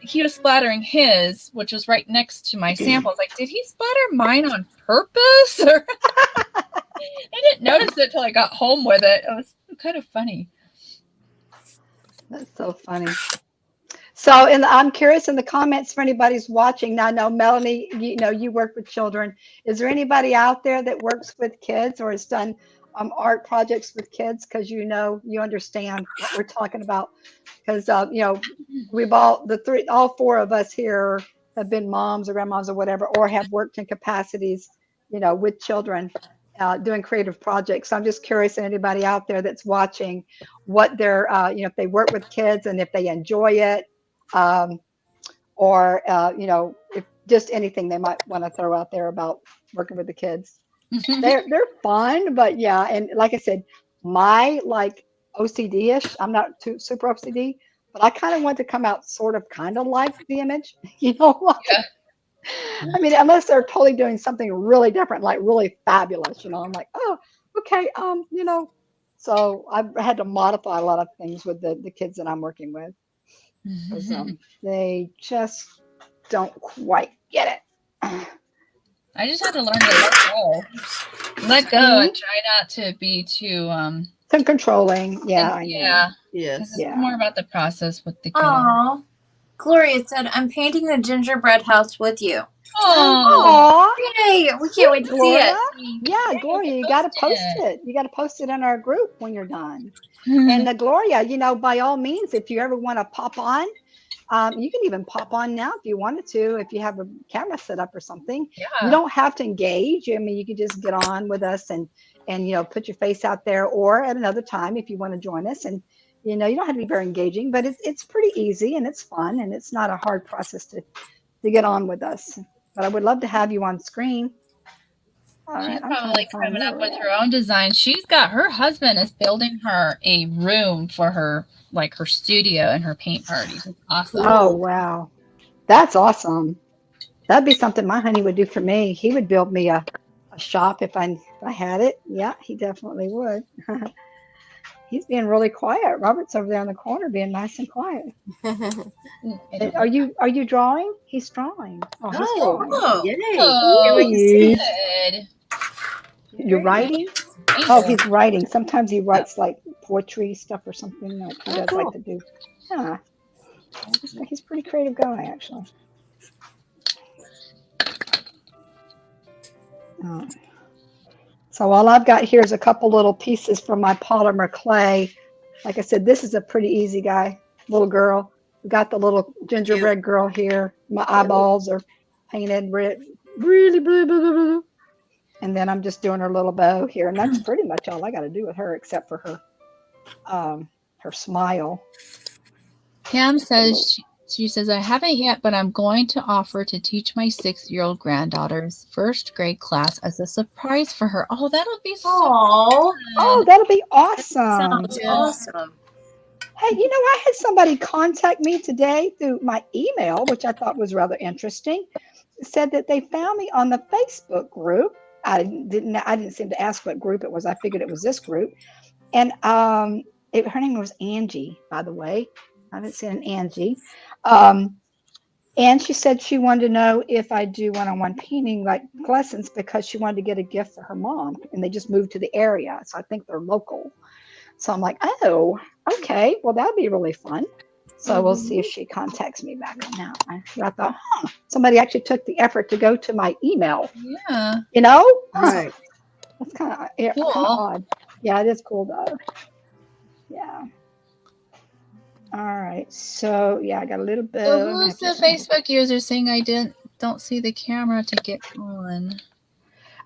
he was splattering his, which was right next to my sample. I was like, did he splatter mine on purpose? Or I didn't notice it till I got home with it. It was kind of funny. That's so funny. So, I'm curious in the comments for anybody who's watching. Now, I know Melanie, you work with children. Is there anybody out there that works with kids or has done art projects with kids? Because you understand what we're talking about. Because we've all 4 of us here have been moms or grandmoms or whatever, or have worked in capacities, with children, doing creative projects. So I'm just curious, anybody out there that's watching, what they're, if they work with kids and if they enjoy it. Or if just anything they might want to throw out there about working with the kids. They're fun, but yeah, and like I said, my OCD-ish, I'm not too super OCD, but I kind of want to come out kind of like the image, Yeah. I mean, unless they're totally doing something really different, like really fabulous, I'm like, oh, okay, so I've had to modify a lot of things with the kids that I'm working with. Because they just don't quite get it. I just had to learn to let go and try not to be too some controlling. Yeah, yes. It's more about the process with the kids. Aww. Gloria said, "I'm painting the gingerbread house with you." Aww. Yay! We can't wait to see it. Yeah, Gloria, you got to post it. You got to post it in our group when you're done. And Gloria, by all means, if you ever want to pop on, you can even pop on now if you wanted to, if you have a camera set up or something. Yeah. You don't have to engage. I mean, you can just get on with us and put your face out there, or at another time if you want to join us. And you don't have to be very engaging, but it's pretty easy and it's fun and it's not a hard process to get on with us. But I would love to have you on screen. All She's right, I'm trying to probably find coming where up we're with at. her own design. Her husband is building her a room for her, like her studio and her paint parties. It's awesome. Oh, Cool. wow. That's awesome. That'd be something my honey would do for me. He would build me a shop if I had it. Yeah, he definitely would. He's being really quiet. Robert's over there in the corner being nice and quiet. I don't Are you drawing? He's drawing. Oh, he's Oh, drawing. Oh, yay. Can't Oh, wait to see it. good. You're very nice. writing? Thank Oh, you. he's writing. Sometimes he writes like poetry stuff or something like he Oh, does like cool. to do. Yeah, he's a pretty creative guy actually. Uh, so all I've got here is a couple little pieces from my polymer clay. Like I said, this is a pretty easy guy, little girl. We got the little Cute. gingerbread girl here. My Cute. eyeballs are painted red, really blue, blue, blue, blue. And then I'm just doing her little bow here, and that's pretty much all I got to do with her, except for her smile. Pam Just a little. says she says I haven't yet, but I'm going to offer to teach my 6-year-old granddaughter's first grade class as a surprise for her. Oh, that'll be so Oh, Oh, fun. that'll be awesome. sounds Yeah. awesome. Hey, I had somebody contact me today through my email, which I thought was rather interesting. It said that they found me on the Facebook group. I didn't seem to ask what group it was. I figured it was this group. And her name was Angie, by the way. I haven't seen an Angie. Um, and she said she wanted to know if I do one-on-one painting like lessons because she wanted to get a gift for her mom, and they just moved to the area, so I think they're local. So I'm like, oh, okay, well that'd be really fun. So we'll see if she contacts me back on that one. I thought, somebody actually took the effort to go to my email. Yeah. Right. That's kind of Cool. odd. Yeah, it is cool though. Yeah. All right. So yeah, I got a little bit. So who's the Facebook user saying I don't see the camera to get on?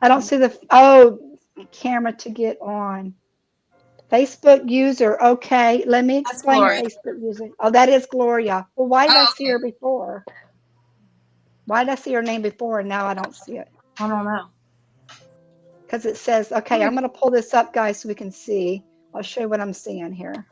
I don't see the camera to get on. Facebook user. Okay, let me That's explain Gloria. Facebook user. Oh, that is Gloria. Well, why did I Oh, see her before? Why did I see her name before and now I don't see it? I don't know. Because it says, okay, I'm going to pull this up, guys, so we can see. I'll show you what I'm seeing here.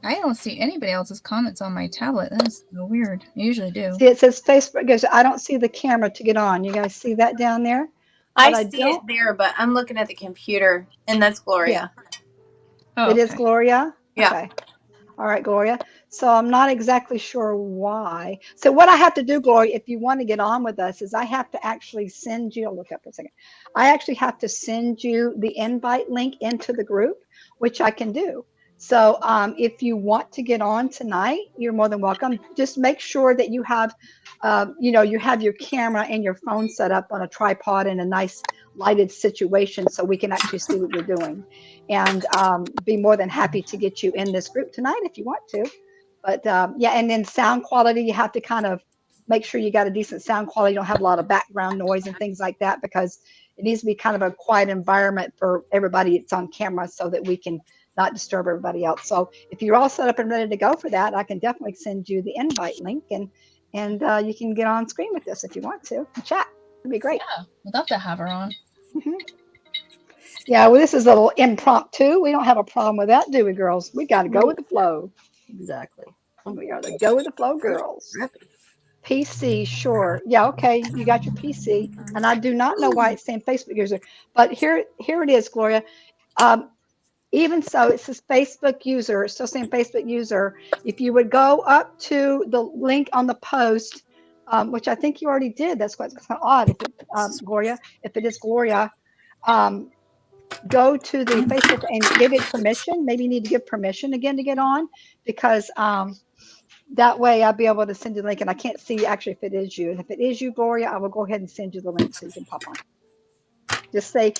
I don't see anybody else's comments on my tablet. That's so weird. I usually do. See, it says Facebook. Goes, I don't see the camera to get on. You guys see that down there? I see it there, but I'm looking at the computer, and that's Gloria. Yeah. Oh, It is Gloria? Yeah. Okay. All right, Gloria. So I'm not exactly sure why. So what I have to do, Gloria, if you want to get on with us, is I have to actually send you, I'll look up for a second. I actually have to send you the invite link into the group, which I can do. So if you want to get on tonight, you're more than welcome. Just make sure that you have, you have your camera and your phone set up on a tripod in a nice lighted situation so we can actually see what you're doing. And be more than happy to get you in this group tonight if you want to. But yeah, and then sound quality, you have to kind of make sure you got a decent sound quality. You don't have a lot of background noise and things like that because it needs to be kind of a quiet environment for everybody that's on camera so that we can not disturb everybody else. So if you're all set up and ready to go for that, I can definitely send you the invite link and you can get on screen with us if you want to and chat. It'd be great. Yeah, we'd love to have her on. Mm-hmm. Yeah, well, this is a little impromptu. We don't have a problem with that, do we, girls? We got to go with the flow. Exactly. We are the go with the flow girls. PC, sure. Yeah, okay. You got your PC. And I do not know why it's saying Facebook user. But here it is, Gloria. Even so, it says Facebook user. It's still saying Facebook user. If you would go up to the link on the post, which I think you already did. That's what's kind of odd, if it, Gloria. If it is Gloria, go to the Facebook and give it permission. Maybe you need to give permission again to get on, because that way I'll be able to send you the link. And I can't see actually if it is you. And if it is you, Gloria, I will go ahead and send you the link so you can pop on. Just say,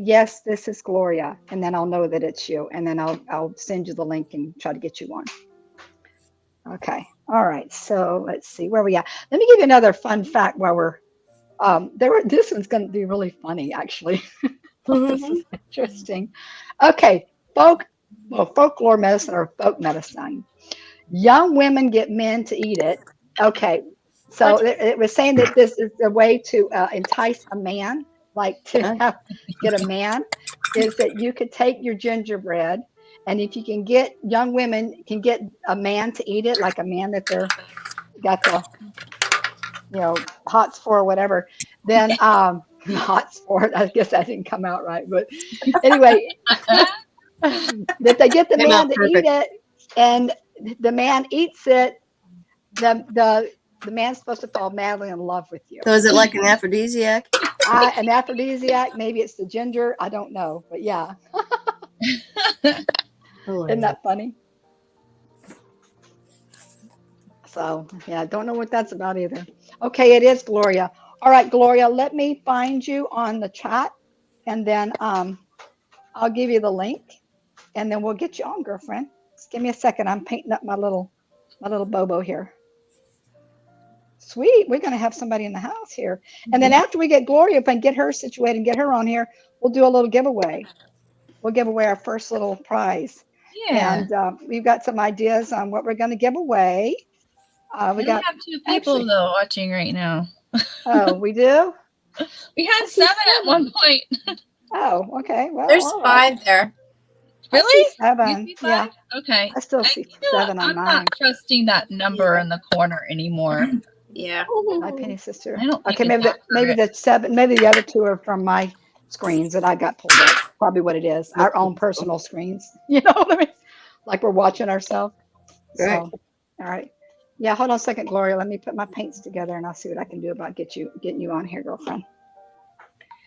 yes, this is Gloria, and then I'll know that it's you, and then I'll send you the link and try to get you on. Okay. All right. So let's see where we at. Let me give you another fun fact while we're this one's going to be really funny, actually. This is interesting. Okay. Folklore medicine or folk medicine. Young women get men to eat it. Okay. So it was saying that this is a way to entice a man, like to get a man, is that you could take your gingerbread, and if you can get young women can get a man to eat it, like a man that they're got the hots for or whatever, then hots for it. I guess that didn't come out right, but anyway, that they get the man to eat it, and the man eats it, the man's supposed to fall madly in love with you. So is it like an aphrodisiac? An aphrodisiac, maybe it's the ginger. I don't know, but yeah. Isn't that funny? So yeah, I don't know what that's about either. Okay, it is Gloria. All right, Gloria, let me find you on the chat, and then I'll give you the link, and then we'll get you on, girlfriend. Just give me a second. I'm painting up my little Bobo here. Sweet, we're going to have somebody in the house here. And then after we get Gloria up and get her situated and get her on here, we'll do a little giveaway. We'll give away our first little prize. Yeah. And we've got some ideas on what we're going to give away. We have 2 people though watching right now. Oh, we do? We had 7 at one point. Oh, okay. Well, there's 5 there. Really? 7. Yeah. Okay. I still see 7 on mine. I'm not trusting that number in the corner anymore. Yeah. My Penny sister. I don't okay, maybe the 7, maybe the other 2 are from my screens that I got pulled up. Probably what it is. Our own personal screens. You know what I mean? Like we're watching ourselves. Right. So, all right. Yeah, hold on a second, Gloria. Let me put my paints together and I'll see what I can do about getting you on here, girlfriend.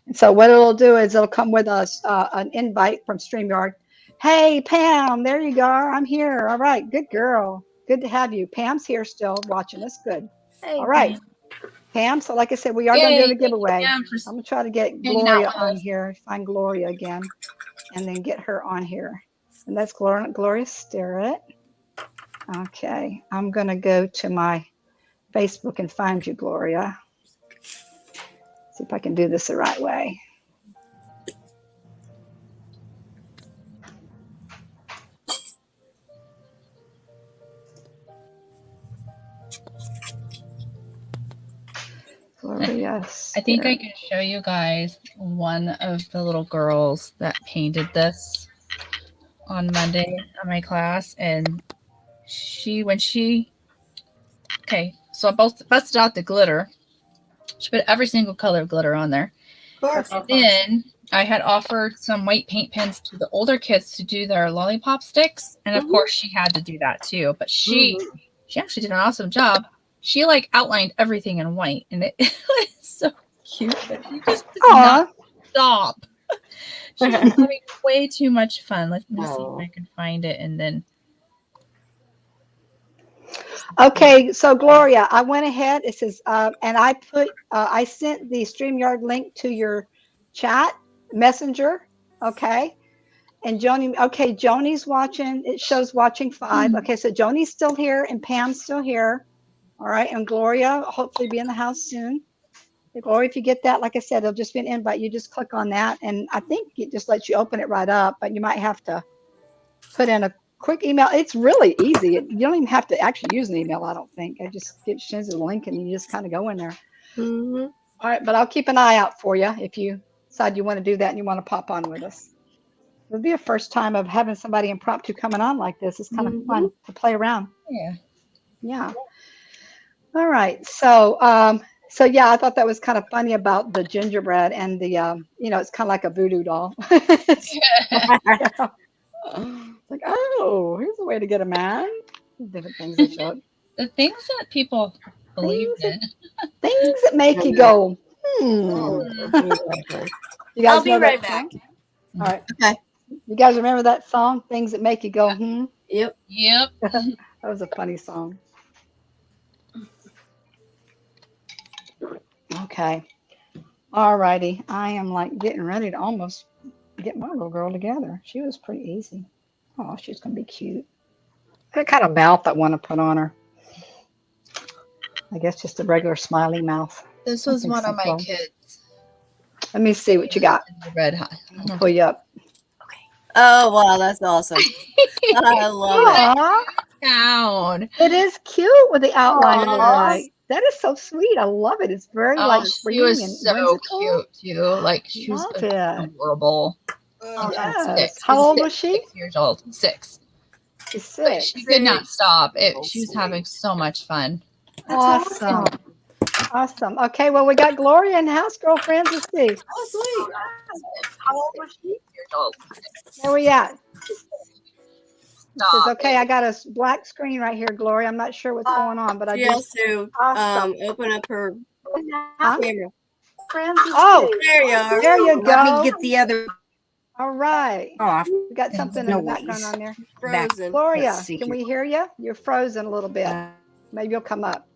And so what it'll do is it'll come with us an invite from StreamYard. Hey, Pam, there you go. I'm here. All right, good girl. Good to have you. Pam's here still watching us. Good. Hey, all right, Pam. So like I said, we are going to do the giveaway. I'm going to try to get Gloria on here. Find Gloria again, and then get her on here. And that's Gloria Starrett. Okay, I'm going to go to my Facebook and find you, Gloria. See if I can do this the right way. Gloria I think I can show you guys one of the little girls that painted this on Monday on my class, and so I busted out the glitter. She put every single color of glitter on there. And then I had offered some white paint pens to the older kids to do their lollipop sticks, and of course she had to do that too. But she actually did an awesome job. She like outlined everything in white, and it was so cute. But she just did not stop. She was having way too much fun. Let me see if I can find it, and then. Okay, so Gloria, I went ahead. It says, and I sent the StreamYard link to your chat messenger. Okay, and Joni. Okay, Joni's watching. It shows watching 5. Okay, so Joni's still here, and Pam's still here. All right, and Gloria hopefully be in the house soon. Gloria, if you get that, like I said, it'll just be an invite. You just click on that, and I think it just lets you open it right up. But you might have to put in a quick email. It's really easy. You don't even have to actually use an email, I don't think. I just sends a link and you just kind of go in there. All right, but I'll keep an eye out for you if you decide you want to do that and you want to pop on with us. It'll be a first time of having somebody impromptu coming on like this. It's kind of fun to play around. Yeah. All right. So yeah, I thought that was kind of funny about the gingerbread and the it's kind of like a voodoo doll. It's like, oh, here's a way to get a man. Different things they showed. The things that people believe in. Things that make you go, You guys I'll be right back. All right. Okay. You guys remember that song, Things That Make You Go, Yep. That was a funny song. Okay. All righty. I am like getting ready to almost get my little girl together. She was pretty easy. Oh, she's going to be cute. What kind of mouth I want to put on her? I guess just a regular smiley mouth. This was one of my kids. Let me see what you got. Red hot. I'll pull you up. Okay. Oh, wow. That's awesome. I love it. It is cute with the outline of the white. That is so sweet. I love it. It's very like She springy was and so whimsical. cute too. Like she was Love it. adorable. Yes. How old was she? 6 years old. 6. She's But 6. she could not stop. She was having so much fun. Awesome. Awesome. Okay, well, we got Gloria in the house, girlfriends. Let's see. Oh, sweet. How old was she? 6 years old. Where we at? Stop. Okay, I got a black screen right here, Gloria. I'm not sure what's going on, but I She has to open up her camera. Oh, There you are. there you go. Let me get the other All right. off. We got something in the background on there. Frozen. Gloria, can we hear you? You're frozen a little bit. Maybe you'll come up.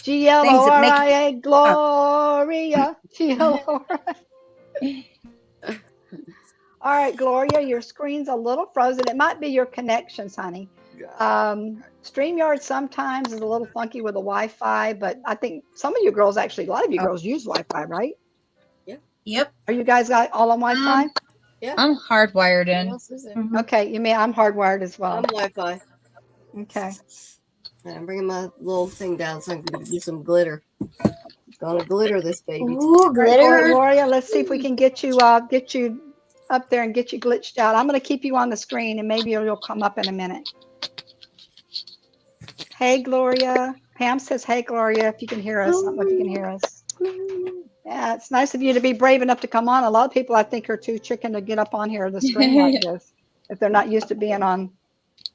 Gloria. Gloria. All right, Gloria, your screen's a little frozen. It might be your connections, honey. StreamYard sometimes is a little funky with the Wi-Fi, but I think some of you girls actually, a lot of you girls use Wi-Fi, right? Yeah. Yep. Are you guys all on Wi-Fi? Yeah. I'm hardwired in. Okay, you mean I'm hardwired as well. I'm Wi-Fi. Okay. I'm bringing my little thing down so I can do some glitter. Gonna glitter this baby. Ooh, glitter. Gloria, let's see if we can get you up there and get you glitched out. I'm going to keep you on the screen and maybe you'll come up in a minute. Hey, Gloria. Pam says, hey, Gloria, if you can hear us. I don't know if you can hear us. Yeah, it's nice of you to be brave enough to come on. A lot of people, I think, are too chicken to get up on here the screen like this if they're not used to being on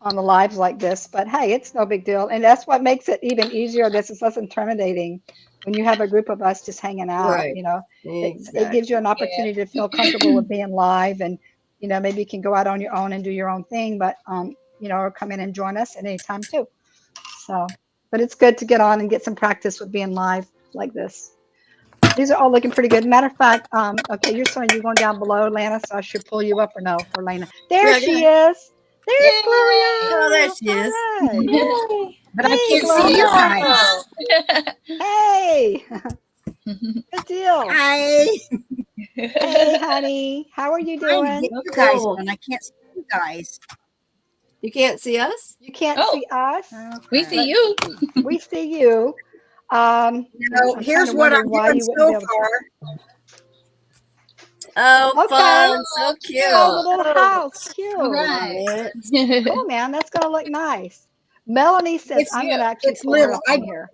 the lives like this. But hey, it's no big deal. And that's what makes it even easier. This is less intimidating when you have a group of us just hanging out, Right. you know. Exactly. It gives you an opportunity to feel comfortable with being live, and you know, maybe you can go out on your own and do your own thing, but you know, or come in and join us at any time too. So, but it's good to get on and get some practice with being live like this. These are all looking pretty good. Matter of fact, okay, you're going down below, Lana, so I should pull you up or no for Lana. There she is. There's Gloria. Oh, there she is. Right. But I can't see your eyes. Hey. Good deal. Hi. Hey, honey. How are you Trying doing? to get you guys on. I can't see you guys. You can't see us? You can't see us. We see you. We see you. No, here's what I'm doing so far. Oh, Okay. fun. So cute. Oh, the little house. Cute. Right. Cool, man. That's going to look nice. Melanie says, I'm going to actually pull her up on here.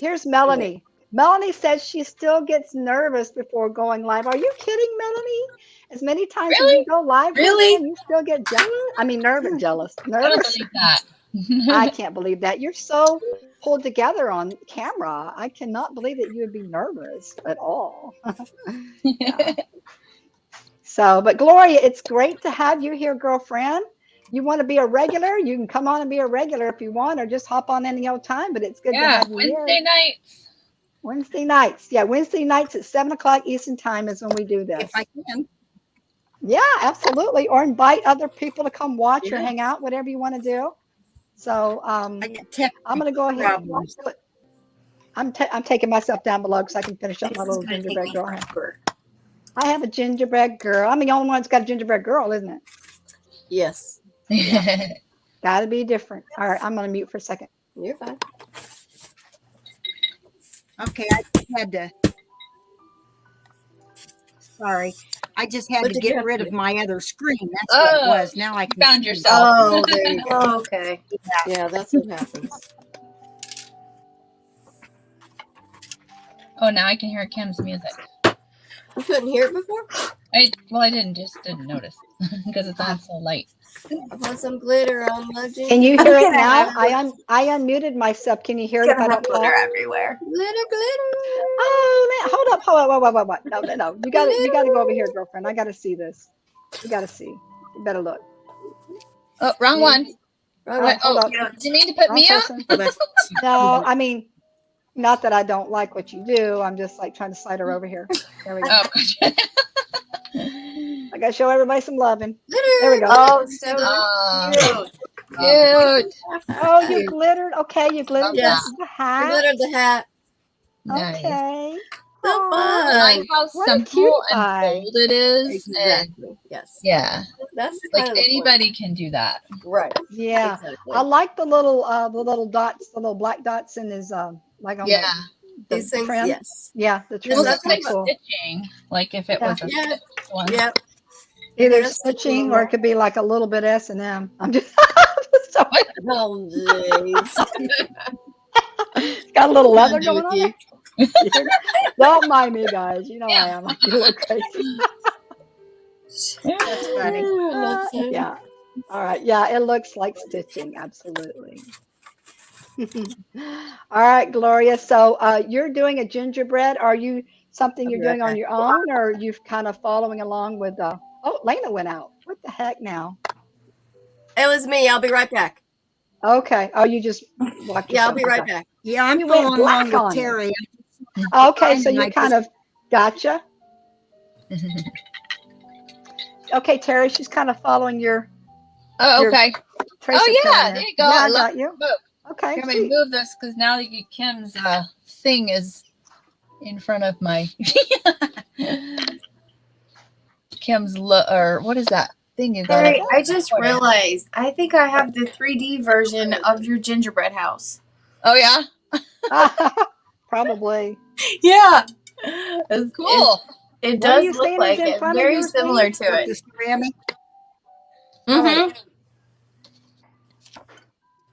Here's Melanie. Melanie says she still gets nervous before going live. Are you kidding, Melanie? As many times as you go live, you still get jealous? I mean, jealous. Nervous. I don't believe that. I can't believe that. You're so pulled together on camera. I cannot believe that you would be nervous at all. Yeah. So, but Gloria, it's great to have you here, girlfriend. You want to be a regular? You can come on and be a regular if you want, or just hop on any old time. But it's good to have you here. Wednesday nights. Wednesday nights. Yeah, Wednesday nights at 7 o'clock Eastern time is when we do this. If I can. Yeah, absolutely. Or invite other people to come watch or hang out, whatever you want to do. So I'm going to go ahead. I'm taking myself down below because I can finish up my little gingerbread girl. I have a gingerbread girl. I'm the only one that's got a gingerbread girl, isn't it? Yes. Yeah. Got to be different. All right, I'm going to mute for a second. You're fine. Okay, I just had to. Sorry. I just had to get rid of my other screen. That's what it was. Now I can found see. yourself. Oh, there you go. Oh, okay. Yeah, that's what happens. Oh, now I can hear Kim's music. You couldn't hear it before? I didn't notice because it's on so light. I put some glitter on my gingerbread. Can you hear it now? I unmuted myself. Can you hear it if I don't talk? everywhere. Glitter, glitter. Oh, man. Hold up. Wait. No. You got to go over here, girlfriend. I got to see this. You got to see. You better look. Oh, wrong one. Right. Hold up. Did you mean to put me up? No, I mean, not that I don't like what you do. I'm just like trying to slide her over here. There we go. Oh. I got to show everybody some loving. Glitter. There we go. Oh, so Cute. Oh, you glittered. Okay, you glittered the hat. Glittered the hat. Nice. Okay. So Aw. fun. I like how What a simple cutie and pie. bold it is. Exactly. And Yes. yeah. That's like kind of anybody can do that. Right. Yeah. Exactly. I like the little dots, the little black dots in his like on Yeah. the These things, trim. yes. Yeah, the trim Well, This is looks that's kind like of what cool. stitching, like if it Yeah. was a Yeah. stitched one. Yeah. Either There's stitching stitching in or it there. could be like a little bit S&M. I'm just so What? Oh, jeez. it's got a little leather Do going with on you. there. Don't mind me, guys. You know I am. I get a little crazy. That's funny. That's it. Yeah. All right. Yeah, it looks like stitching. Absolutely. All right, Gloria. So you're doing a gingerbread. Are you something I'll you're be right doing on back. your own, or you kind of following along with? Oh, Lena went out. What the heck now? It was me. I'll be right back. Okay. Oh, you just blocked Yeah, I'll yourself. be right Okay. back. Yeah, I'm You went following along black with on me. Terry. Okay, so And you I kind just of gotcha. Okay, Terry, she's kind of following your Oh, okay. tracer Oh, pattern yeah. There there. you go. Yeah, I Let got me you. move. Okay, Let me sweet. move this because now Kim's thing is in front of my Kim's or what is that thing you got? Harry, I just realized I think I have the 3D version of your gingerbread house. Oh yeah, Probably. Yeah. cool. It What are does you look saying is like in it. front of Very your similar thing? to got it. the ceramic. All right. Mm-hmm.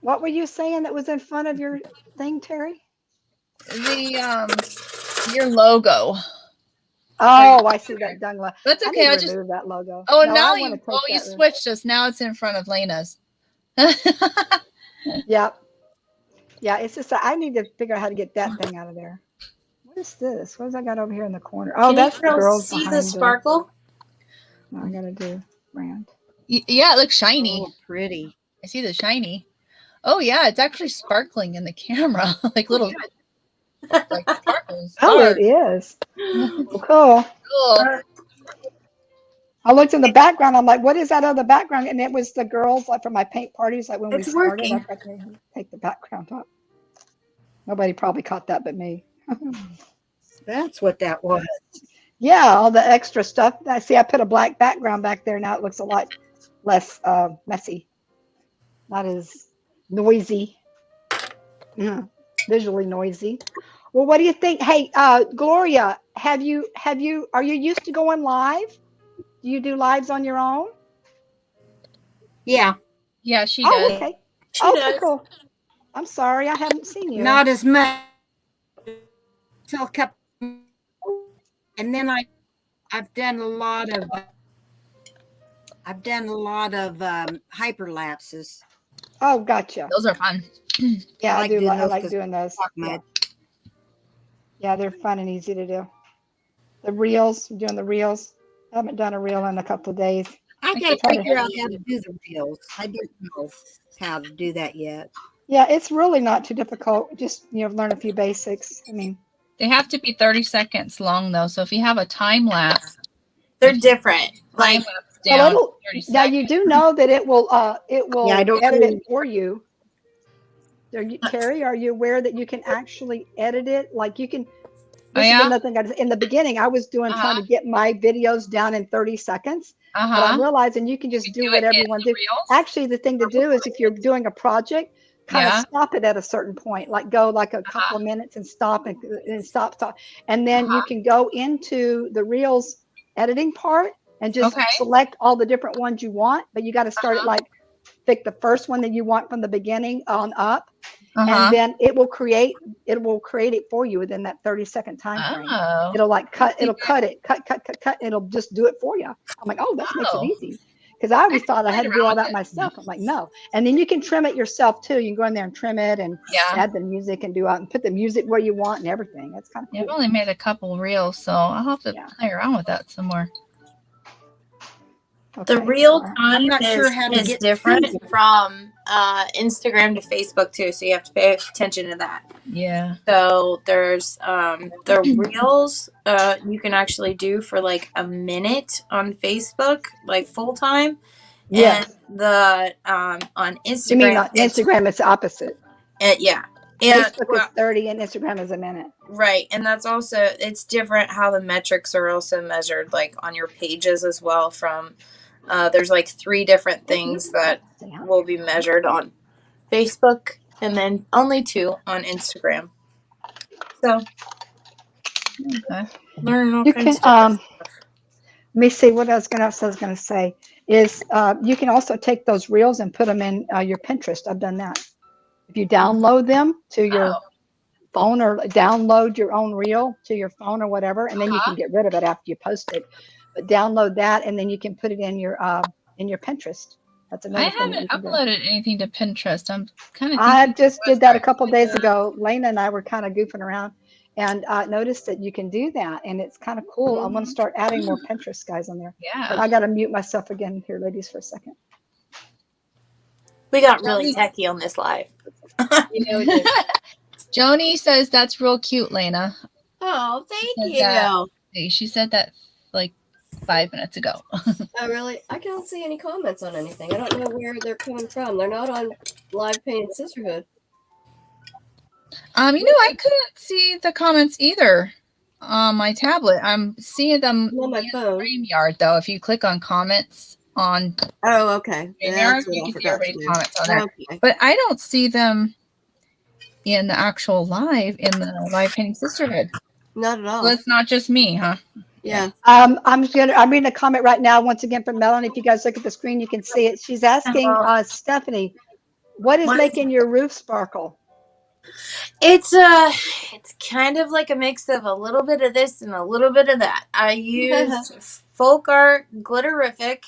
What were you saying that was in front of your thing, Terry? The your logo. Oh, I see that dung logo. That's I okay. need to I just remove that logo. oh No, I now want to take you that. switched us. Now it's in front of Lena's. Yep. Yeah, it's just I need to figure out how to get that thing out of there. What is this? What has I got over here in the corner? Oh, Can you that's the girls see the behind sparkle? No, I gotta do brand. Yeah, it looks shiny. Oh, pretty. I see the shiny. Oh yeah, it's actually sparkling in the camera, like little like sparkles. Oh, it is. Well, cool. Cool. I looked in the background. I'm like, what is that other background? And it was the girls like from my paint parties. Like when we It's started, I working. forgot to take the background off. Nobody probably caught that but me. That's what that was. Yeah, all the extra stuff. I see. I put a black background back there. Now it looks a lot less messy, not as noisy. Yeah, visually noisy. Well, what do you think? Hey, Gloria, are you used to going live? Do you do lives on your own? Yeah. Yeah, she Oh, does. okay. She Okay, does. cool. I'm sorry, I haven't seen you. Not as much. Till a couple, and then I've done a lot of hyperlapses. Oh, gotcha. Those are fun. Yeah, I do. I like 'cause doing those. talk Yeah. mud. Yeah, they're fun and easy to do. The reels, doing the reels. I haven't done a reel in a couple of days. I gotta figure out how to do the reels. I didn't know how to do that yet. Yeah, it's really not too difficult. Just learn a few basics. I mean, They have to be 30 seconds long though. So if you have a time lapse, They're different. time Like lapse down 30 seconds. now you do know that it will Yeah, I don't edit know. it for you. Terry, are you aware that you can actually edit it? Like you can. This is another thing. In the beginning, I was trying to get my videos down in 30 seconds. But I'm realizing you can just do whatever you want to do. Actually, the thing to do is if you're doing a project, kind of stop it at a certain point, like go like a couple of minutes and stop and stop. And then you can go into the Reels editing part and just select all the different ones you want. But you got to start it like pick the first one that you want from the beginning on up. And then it will create it for you within that 30-second time frame. It'll cut it. It'll just do it for you. I'm like, oh, that makes it easy. Because I always thought I had to do all that myself. I'm like, no. And then you can trim it yourself too. You can go in there and trim it and add the music and put the music where you want and everything. That's kind of cool. I've only made a couple reels, so I'll have to play around with that some more. the real time is different from Instagram to Facebook too, so you have to pay attention to that. Yeah. So there's the reels you can actually do for like a minute on Facebook, like full time. Yeah. And the on Instagram. You mean on Instagram? It's the opposite. Yeah. Facebook is 30 and Instagram is a minute. Right. And that's also, it's different how the metrics are also measured, like on your pages as well from There's like 3 different things that will be measured on Facebook, and then only 2 on Instagram. So, learning all kinds of different stuff. Let me see what I was going to say is you can also take those reels and put them in your Pinterest. I've done that. If you download them to your phone or download your own reel to your phone or whatever, and then you can get rid of it after you post it. But download that, and then you can put it in your Pinterest. That's another thing. I haven't uploaded anything to Pinterest. I'm kind of. I just did that a couple days ago. Lena and I were kind of goofing around, and noticed that you can do that, and it's kind of cool. I'm going to start adding more Pinterest guys on there. Yeah. But I got to mute myself again here, ladies, for a second. We got really techie on this live. We did. Joni says that's real cute, Lena. Oh, thank you. She said that like 5 minutes ago. Oh, really? I can't see any comments on anything. I don't know where they're coming from. They're not on Live Painted Sisterhood. I couldn't see the comments either on my tablet. I'm seeing them on my phone. StreamYard, though. If you click on comments on okay. StreamYard, you can see everybody's comments on there. Okay. But I don't see them in the actual live in the Live Painting Sisterhood. Not at all. Well, it's not just me, huh? Yeah. I'm reading a comment right now once again from Melanie. If you guys look at the screen, you can see it. She's asking Stephanie, what is making your roof sparkle? It's kind of like a mix of a little bit of this and a little bit of that. I used Folk Art Glitterific,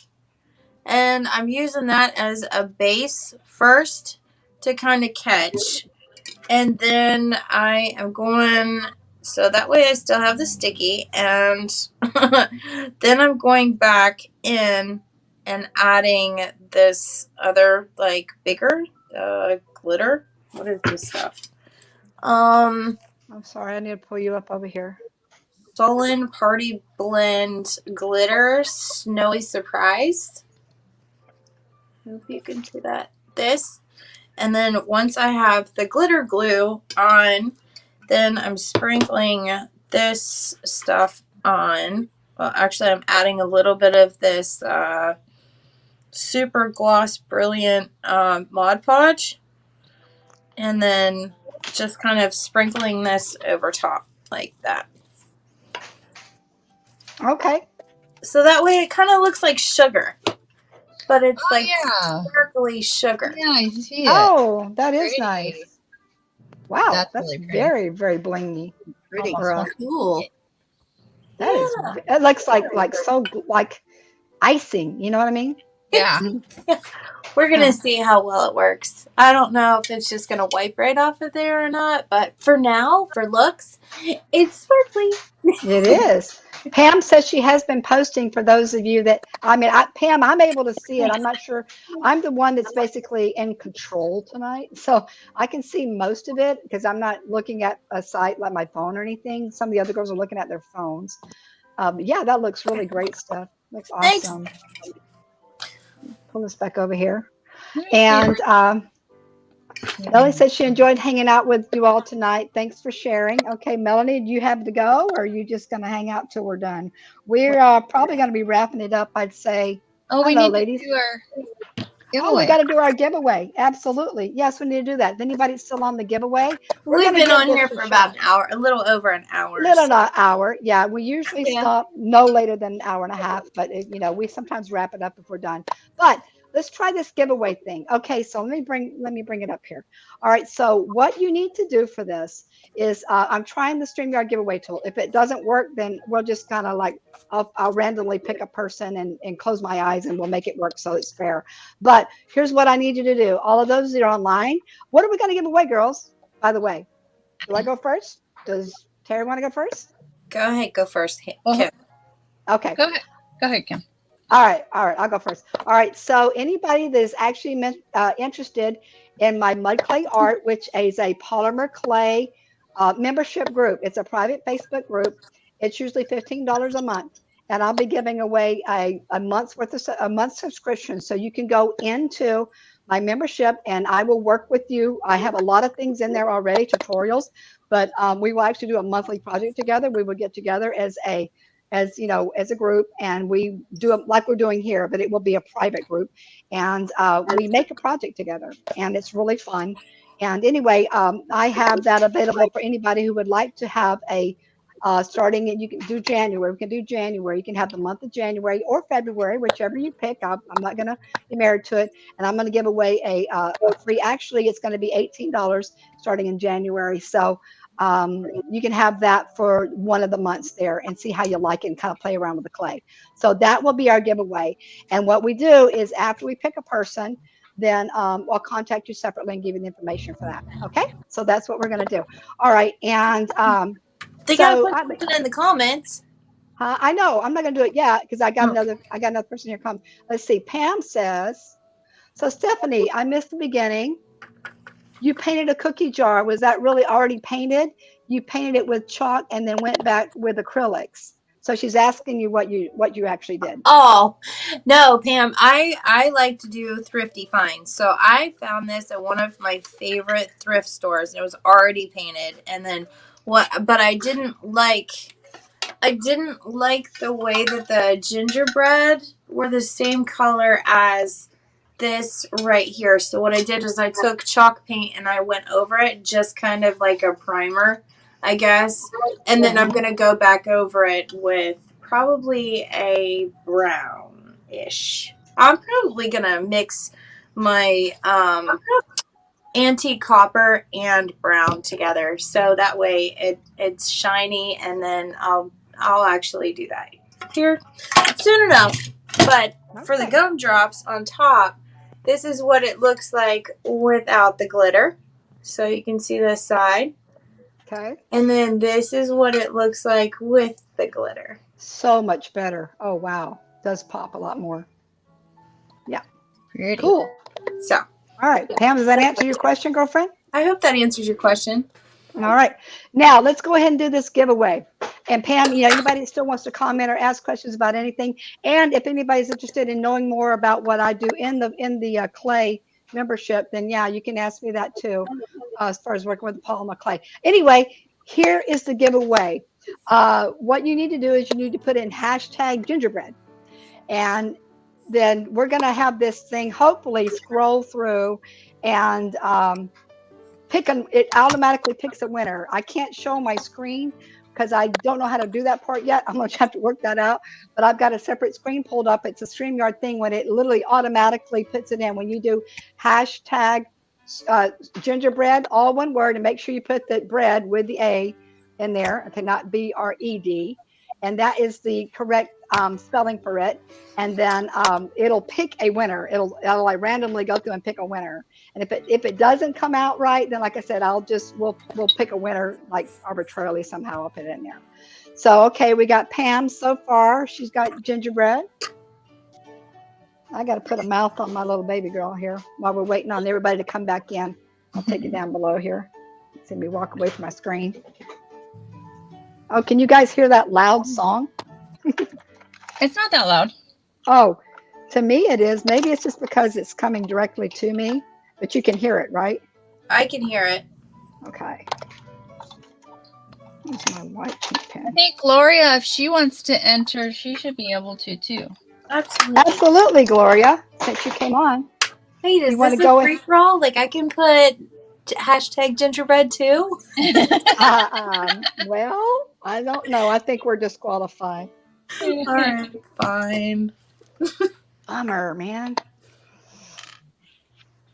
and I'm using that as a base first to kind of catch. And then I am going, so that way I still have the sticky, and then I'm going back in and adding this other like bigger glitter. What is this stuff? I'm sorry, I need to pull you up over here. Solon Party Blend Glitter Snowy Surprise. Hope you can see that. This. And then once I have the glitter glue on, then I'm sprinkling this stuff on. Well, actually, I'm adding a little bit of this Super Gloss Brilliant Mod Podge. And then just kind of sprinkling this over top like that. Okay. So that way it kind of looks like sugar. But it's sparkly sugar. Yeah, I see it. Oh, that is nice. Wow, that's really very, very blingy. Pretty cool. That is. It looks like so like icing. You know what I mean? Yeah. We're gonna see how well it works. I don't know if it's just gonna wipe right off of there or not, but for now, for looks, it's sparkly. It is. Pam says she has been posting for those of you that, Pam, I'm able to see it. I'm not sure. I'm the one that's basically in control tonight. So I can see most of it because I'm not looking at a site like my phone or anything. Some of the other girls are looking at their phones. Yeah, that looks really great stuff. Looks awesome. Thanks. Pull this back over here. And Melanie said she enjoyed hanging out with you all tonight. Thanks for sharing. Okay, Melanie, do you have to go, or are you just going to hang out till we're done? We're probably going to be wrapping it up, I'd say. Oh, we need to do our giveaway. Oh, we got to do our giveaway. Absolutely. Yes, we need to do that. Is anybody still on the giveaway? We've been on here for about an hour, a little over an hour. An hour. Yeah, we usually stop no later than an hour and a half, but we sometimes wrap it up if we're done. But let's try this giveaway thing. Okay, so let me bring it up here. All right, so what you need to do for this is I'm trying the StreamYard giveaway tool. If it doesn't work, then we'll just kind of like I'll randomly pick a person and close my eyes and we'll make it work so it's fair. But here's what I need you to do. All of those that are online, what are we going to give away, girls? By the way, do I go first? Does Terry want to go first? Go ahead, go first, Kim. Okay. Go ahead, Kim. All right, I'll go first. All right, so anybody that is actually interested in my Mud.Clay.Art, which is a polymer clay membership group. It's a private Facebook group. It's usually $15 a month, and I'll be giving away a month's worth of a month subscription. So you can go into my membership, and I will work with you. I have a lot of things in there already, tutorials, but we will actually do a monthly project together. We will get together as a as you know, as a group, and we do it like we're doing here, but it will be a private group, and we make a project together, and it's really fun. And anyway, I have that available for anybody who would like to have a starting, and you can do January. We can do January. You can have the month of January or February, whichever you pick. I'm not going to be married to it, and I'm going to give away a free. Actually, it's going to be $18 starting in January. So you can have that for one of the months there and see how you like it and kind of play around with the clay. So that will be our giveaway. And what we do is after we pick a person, then I'll contact you separately and give you the information for that. Okay, so that's what we're going to do. All right, and they gotta put something in the comments. I know I'm not going to do it yet because I got another person here come. Let's see. Pam says, so Stephanie, I missed the beginning. You painted a cookie jar. Was that really already painted? You painted it with chalk and then went back with acrylics. So she's asking you what you actually did. Oh, no, Pam. I like to do thrifty finds. So I found this at one of my favorite thrift stores. It was already painted, and then but I didn't like the way that the gingerbread were the same color as this right here. So what I did is I took chalk paint and I went over it, just kind of like a primer, I guess. And then I'm going to go back over it with probably a brownish. I'm probably going to mix my antique copper and brown together, so that way it's shiny, and then I'll actually do that here soon enough. But for the gumdrops on top, this is what it looks like without the glitter. So you can see this side. Okay. And then this is what it looks like with the glitter. So much better. Oh, wow. Does pop a lot more. Yeah. Pretty. Cool. So. All right. Pam, does that answer your question, girlfriend? I hope that answers your question. All right. Now, let's go ahead and do this giveaway. And Pam, you know, anybody that still wants to comment or ask questions about anything, and if anybody's interested in knowing more about what I do in the clay membership, then yeah, you can ask me that too, as far as working with polymer clay. Anyway, here is the giveaway. What you need to do is you need to put in hashtag gingerbread, and then we're going to have this thing hopefully scroll through and it automatically picks a winner. I can't show my screen because I don't know how to do that part yet. I'm going to have to work that out, but I've got a separate screen pulled up. It's a StreamYard thing when it literally automatically puts it in. When you do hashtag gingerbread, all one word, and make sure you put the bread with the A in there, okay, not B-R-E-D, and that is the correct spelling for it. And then it'll pick a winner. It'll like randomly go through and pick a winner. And if it doesn't come out right, then like I said, we'll pick a winner like arbitrarily somehow. I'll put it in there. So okay, we got Pam so far. She's got gingerbread. I got to put a mouth on my little baby girl here while we're waiting on everybody to come back in. I'll take it down below here. See me walk away from my screen. Oh, can you guys hear that loud song? It's not that loud. Oh, to me it is. Maybe it's just because it's coming directly to me, but you can hear it, right? I can hear it. Okay. Here's my white pink pen. I think Gloria, if she wants to enter, she should be able to too. Absolutely, Gloria. Since you came on. Hey, is this a free for all? Like I can put hashtag gingerbread too? Well, I don't know. I think we're disqualified. All right, fine. Bummer, man.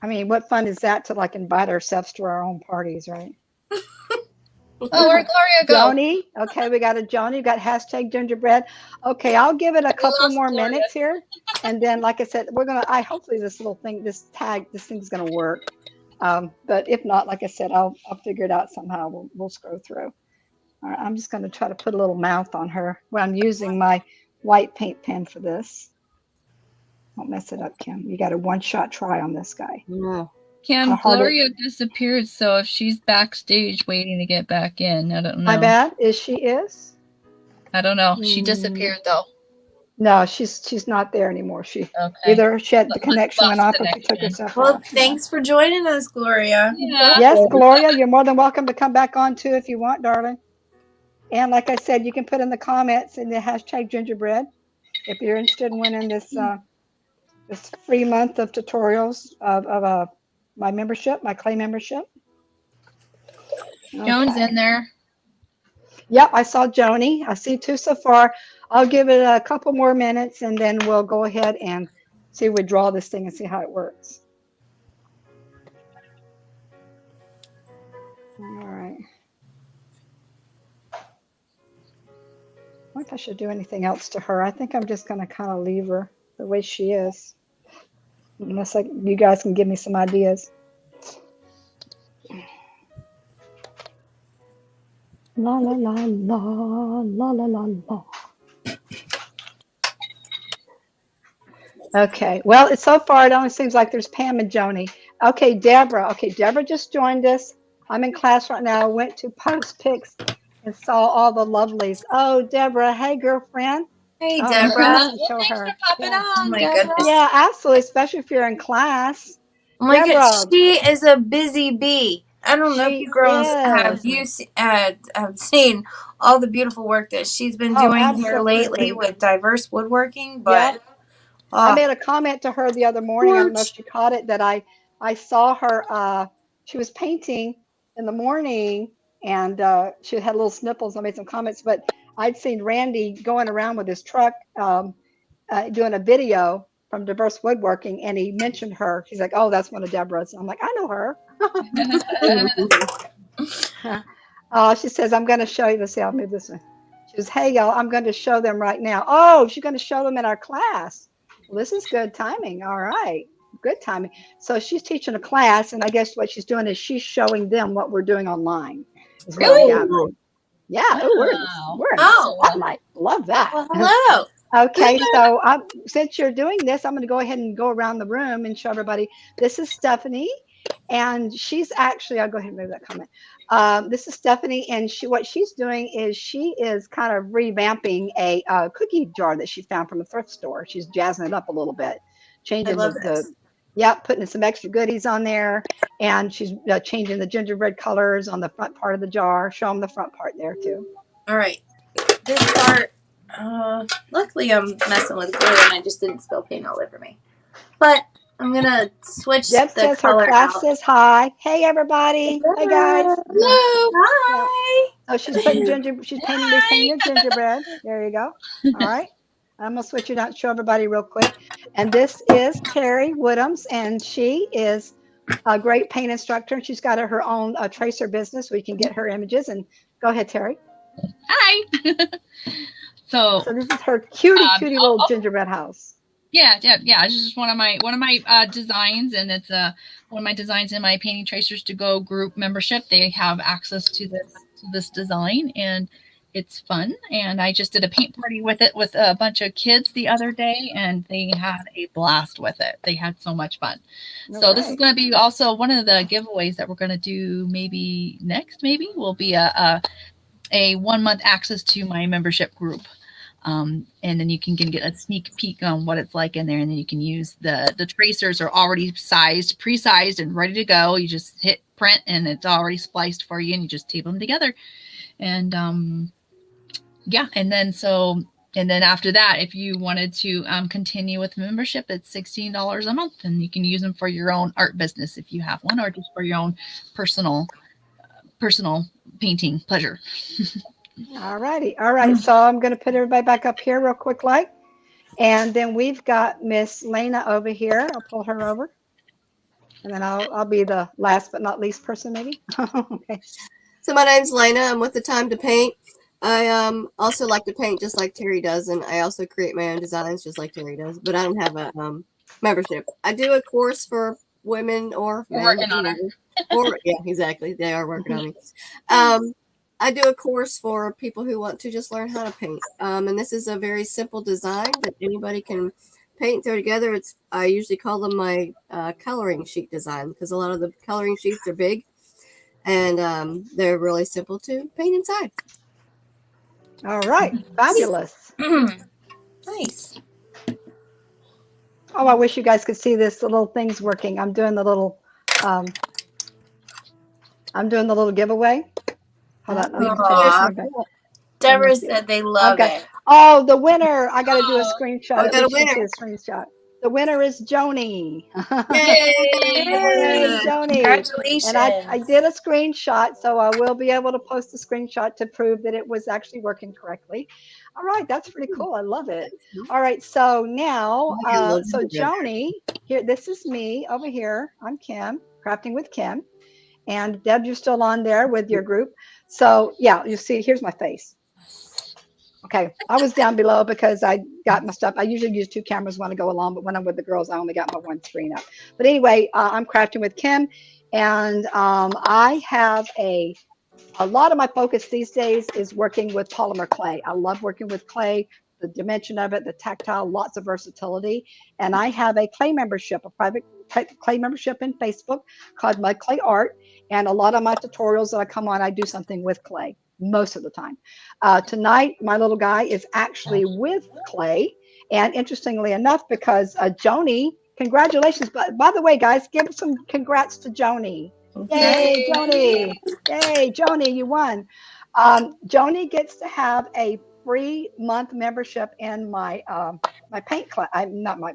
I mean, what fun is that to like invite ourselves to our own parties, right? Oh, where'd Gloria go? Joni. Okay, we got a Joni. We got hashtag gingerbread. Okay, I'll give it a couple more minutes here. And then, like I said, hopefully this little thing, this thing's going to work. But if not, like I said, I'll figure it out somehow. We'll scroll through. All right, I'm just going to try to put a little mouth on her when I'm using my white paint pen for this. Don't mess it up, Kim. You got a one-shot try on this guy. No. Kim, Gloria disappeared, so if she's backstage waiting to get back in, I don't know. My bad. She is? I don't know. She disappeared though. No, she's not there anymore. Either she had the connection went off or she took herself Well, off. thanks for joining us, Gloria. Yeah. Yes, Gloria, you're more than welcome to come back on too if you want, darling. And like I said, you can put in the comments in the hashtag gingerbread if you're interested in winning this free month of tutorials of my membership, my clay membership. Joan's Okay. in there. Yep, I saw Joni. I see two so far. I'll give it a couple more minutes and then we'll go ahead and see if we draw this thing and see how it works. All right. I wonder if I should do anything else to her. I think I'm just going to kind of leave her the way she is. Unless you guys can give me some ideas. La la la la la la la la. Okay. Well, so far it only seems like there's Pam and Joni. Okay, Deborah. Okay, Deborah just joined us. I'm in class right now. I went to post pics and saw all the lovelies. Oh, Deborah. Hey, girlfriend. Hey, Oh, let me come Deborah. up Well, and show thanks for her. popping Yeah. Oh on, my Deborah. goodness. Yeah, absolutely. Especially if you're in class. Oh my god, Deborah, she is a busy bee. I don't know if you she girls is. have seen all the beautiful work that she's been Oh, doing here lately absolutely. with diverse woodworking, Yep. but I oh, made a comment to her the other morning. I don't know if torch. she caught it, that I saw her. She was painting in the morning, and she had little snipples. I made some comments, but I'd seen Randy going around with his truck doing a video from Diverse Woodworking, and he mentioned her. He's like, "Oh, that's one of Deborah's." I'm like, "I know her." She says, "I'm going to show you." Let's see, I'll move this one. She goes, "Hey, y'all, I'm going to show them right now." Oh, she's going to show them in our class. Well, this is good timing. All right. Good timing. So she's teaching a class, and I guess what she's doing is she's showing them what we're doing online, is what I'm Really? Ooh. gathering. Yeah. Oh, Wow. we're in the Oh, Cool. spotlight. Love that. well, hello. Okay, so since you're doing this, I'm going to go ahead and go around the room and show everybody. This is Stephanie, and she's actually, I'll go ahead and move that comment. This is Stephanie, and what she's doing is she is kind of revamping a cookie jar that she found from a thrift store. She's jazzing it up a little bit, I changing love this. putting some extra goodies on there, and she's changing the gingerbread colors on the front part of the jar. Show them the front part there too. All right. This part, luckily I'm messing with glue and I just didn't spill paint all over me. But I'm going to switch Deb the says her color class out. says hi. Hey, everybody. Hey, guys. Hello. Yeah. Hi. So she's painting your gingerbread. There you go. All right. I'm gonna switch it out and show everybody real quick. And this is Terry Woodhams, and she is a great paint instructor. She's got her own tracer business. We can get her images. And go ahead, Terry. Hi. So So this is her cutie little oh, gingerbread house. yeah. This is just one of my designs, and it's one of my designs in my Painting Tracers to Go group membership. They have access to this design, and it's fun. And I just did a paint party with it with a bunch of kids the other day, and they had a blast with it. They had so much fun. So this is going to be also one of the giveaways that we're going to do maybe next. Maybe will be a 1 month access to my membership group. And then you can get a sneak peek on what it's like in there, and then you can use the tracers are already pre-sized and ready to go. You just hit print and it's already spliced for you, and you just tape them together. And yeah, and then after that, if you wanted to continue with membership, it's $16 a month, and you can use them for your own art business if you have one, or just for your own personal painting pleasure. All righty. All right. So I'm going to put everybody back up here real quick, like. And then we've got Miss Lena over here. I'll pull her over. And then I'll be the last but not least person, maybe. Okay. So my name's Lena. I'm with the Time to Paint. I also like to paint just like Terry does, and I also create my own designs just like Terry does. But I don't have a membership. I do a course for women or men. Working on it. Or yeah, exactly. They are working on me. I do a course for people who want to just learn how to paint. And this is a very simple design that anybody can paint and throw together. I usually call them my coloring sheet design, because a lot of the coloring sheets are big, and they're really simple to paint inside. All right. Fabulous. Nice. Oh, I wish you guys could see this. The little thing's working. I'm doing the little giveaway. Hold on. Aw. Deborah said they love Okay. it. Oh, the winner. I got to do a Oh, screenshot. Oh, we At got a least you can see winner. a screenshot. The winner is Joni. Yay, Yay! Joni. And I Congratulations. did a screenshot, so I will be able to post a screenshot to prove that it was actually working correctly. All right, that's pretty cool. I love it. All right, so now, I got a little so gingerbread. Joni, here, this is me over here. I'm Kim, crafting with Kim. And Deb, you're still on there with your group. So yeah, you see, here's my face. Okay, I was down below because I got my stuff. I usually use two cameras when I go along, but when I'm with the girls, I only got my one screen up. But anyway, I'm crafting with Kim, and I have a lot of my focus these days is working with polymer clay. I love working with clay, the dimension of it, the tactile, lots of versatility. And I have a clay membership, a private clay membership in Facebook called Mud.Clay.Art. And a lot of my tutorials that I come on, I do something with clay most of the time. Tonight, my little guy is actually with clay. And interestingly enough, because Joni, congratulations. But by the way, guys, give some congrats to Joni. Yay, yay. Joni. Yay, Joni, you won. Joni gets to have a free month membership in my paint class. I'm not my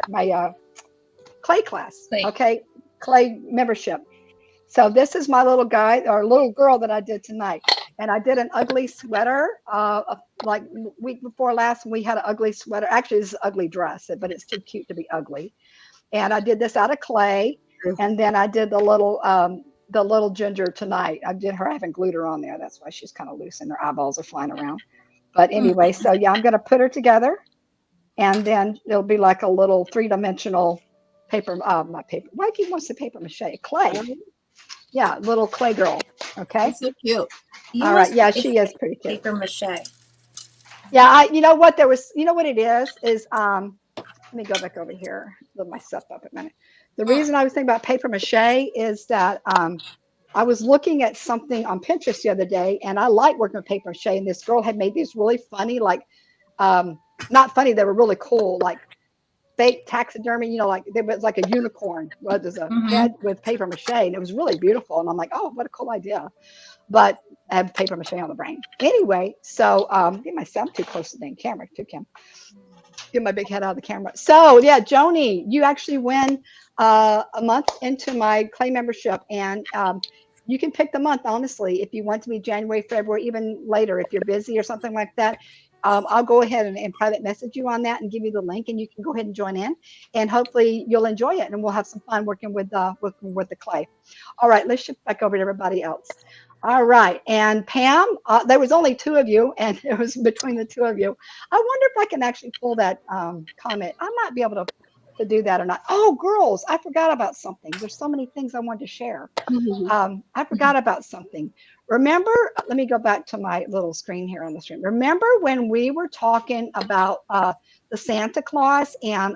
clay class. Like, Okay, clay membership. So this is my little guy or little girl that I did tonight, and I did an ugly sweater. Like week before last, we had an ugly sweater. Actually, this is an ugly dress, but it's too cute to be ugly. And I did this out of clay, and then I did the little ginger tonight. I did her. I haven't glued her on there. That's why she's kind of loose and her eyeballs are flying around. But anyway, so yeah, I'm going to put her together, and then it'll be like a little three-dimensional paper. Not paper. Why do you want to say paper mache? Clay. Yeah, little clay girl. Okay. That's so cute. You All right. must Yeah, really she is say pretty cute. paper mache. Yeah, you know what? You know what it is let me go back over here, load my stuff up a minute. The reason I was thinking about paper mache is that I was looking at something on Pinterest the other day, and I like working with paper mache. And this girl had made these really funny, like not funny, they were really cool, like fake taxidermy. You know, like there was like a unicorn, well, there's a head with paper mache, and it was really beautiful. And I'm like, oh, what a cool idea! But I have paper mache on the brain anyway. So get myself too close to the camera, too, Kim. Get my big head out of the camera. So yeah, Joni, you actually win a month into my clay membership, and you can pick the month honestly if you want to be January, February, even later if you're busy or something like that. I'll go ahead and private message you on that and give you the link, and you can go ahead and join in, and hopefully you'll enjoy it, and we'll have some fun working with the clay. All right, let's shift back over to everybody else. All right, and Pam, there was only two of you, and it was between the two of you. I wonder if I can actually pull that comment. I might be able to do that or not. Oh, girls, I forgot about something. There's so many things I wanted to share. I forgot about something. Remember, let me go back to my little screen here on the screen. Remember when we were talking about the Santa Claus and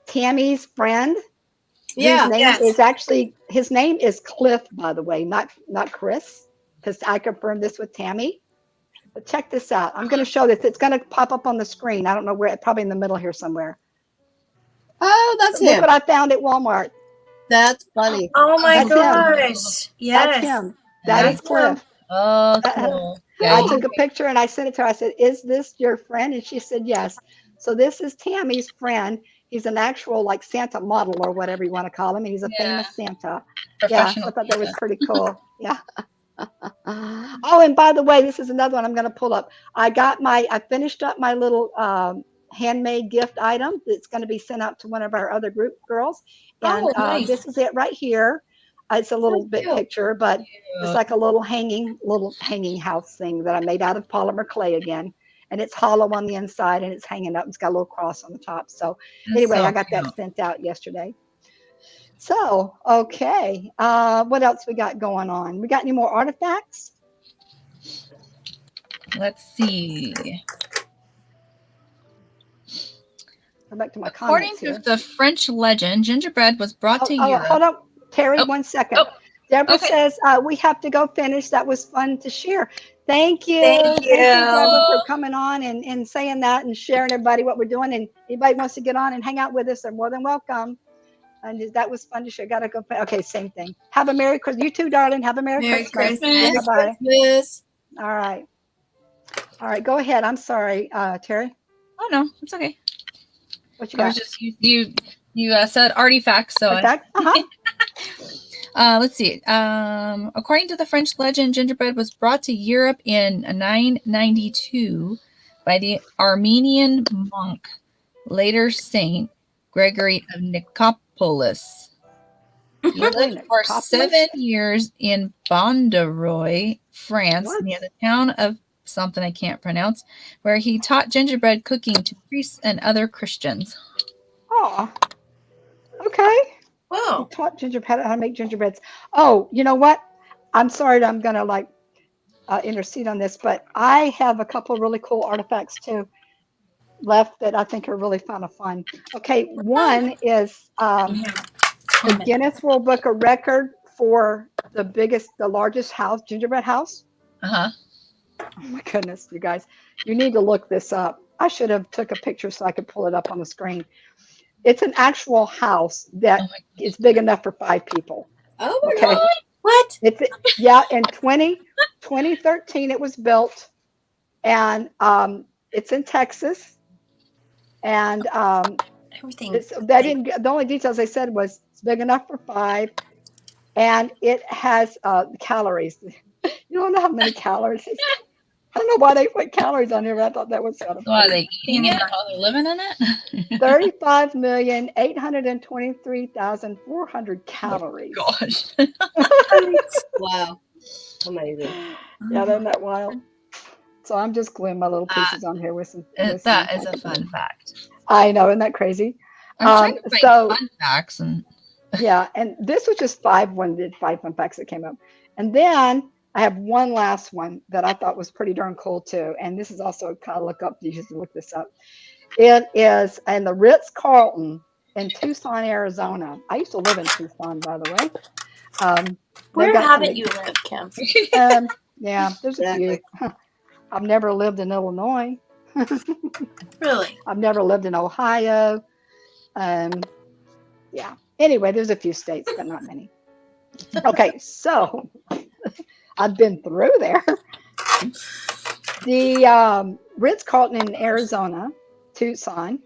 Tammy's friend? Whose Yeah. name is actually his name is Cliff, by the way, not Chris, because I confirmed this with Tammy. But check this out. I'm going to show this. It's going to pop up on the screen. I don't know where. Probably in the middle here somewhere. Oh, that's Look him. what I found at Walmart. That's funny. Oh my That's him. gosh. That's Yes. him. That is That's him. Cliff. oh, cool. Yeah, I you, took a picture and I sent it to her. I said, "Is this your friend?" And she said, "Yes." So this is Tammy's friend. He's an actual like Santa model or whatever you want to call him. And he's a yeah, famous Santa. Yeah, so professional I thought that was Santa. pretty cool. Yeah. Oh, and by the way, this is another one I'm going to pull up. I finished up my little handmade gift item that's going to be sent out to one of our other group girls. And Oh, nice. this is it right here. It's a little bit cute. picture, but it's Cute. like a little hanging house thing that I made out of polymer clay again. And it's hollow on the inside and it's hanging up. It's got a little cross on the top. So That's anyway, so I got cute. that sent out yesterday. So, okay. What else we got going on? We got any more artifacts? Let's see. Go back to my According comments to here. the French legend, gingerbread was brought to Europe. Hold on, Terry, Oh, 1 second. oh, Deborah okay. says we have to go finish. That was fun to share. Thank you. Thank Thank you, Deborah, you. for coming on and saying that and sharing everybody what we're doing. And anybody wants to get on and hang out with us, they're more than welcome. And that was fun to share. Gotta go. Okay, same thing. Have a Merry Christmas. You too, darling. Have a Merry Merry Christmas. Christmas. Bye-bye. Christmas. All right. All right. Go ahead. I'm sorry, Terry. Oh no, it's okay. What you I was got? just you said artifacts, so In fact, uh-huh. let's see. According to the French legend, gingerbread was brought to Europe in 992 by the Armenian monk, later Saint Gregory of Nicopolis. He Gregory lived for Nicopolis? 7 years in Bondaroy, France, What? near the town of something I can't pronounce, where he taught gingerbread cooking to priests and other Christians. Oh, okay. He Whoa. taught gingerbread how to make gingerbreads. Oh, you know what? I'm sorry, I'm gonna like intercede on this, but I have a couple of really cool artifacts too left that I think are really fun. Okay, one is You have the 10 minutes. Guinness World Book of Record for the largest house, gingerbread house. Uh-huh. Oh my goodness, you guys, you need to look this up. I should have took a picture so I could pull it up on the screen. It's an actual house that Oh my is big enough for 5 people. Oh my Okay. God. What? It's yeah, in 2013 it was built, and it's in Texas, and Everything. the only details they said was it's big enough for 5, and it has calories. You don't know how many calories. I don't know why they put calories on here, but I thought that was kind of So are funny. they eating it while they're living in it? 35,823,400 calories. Gosh. Wow. Amazing. Yeah, isn't that wild? So I'm just gluing my little pieces on here with some. That is a fun fact. I know, isn't that crazy? I'm trying to find fun facts and yeah, and this was just 5 fun facts that came up, and then I have one last one that I thought was pretty darn cool too, and this is also kind of look up. You should look this up. It is in the Ritz Carlton in Tucson, Arizona. I used to live in Tucson, by the way. Where haven't you lived, Kim? Yeah, there's a few. I've never lived in Illinois. Really? I've never lived in Ohio. Yeah. Anyway, there's a few states, but not many. Okay, so I've been through there. The Ritz Carlton in Arizona, Tucson,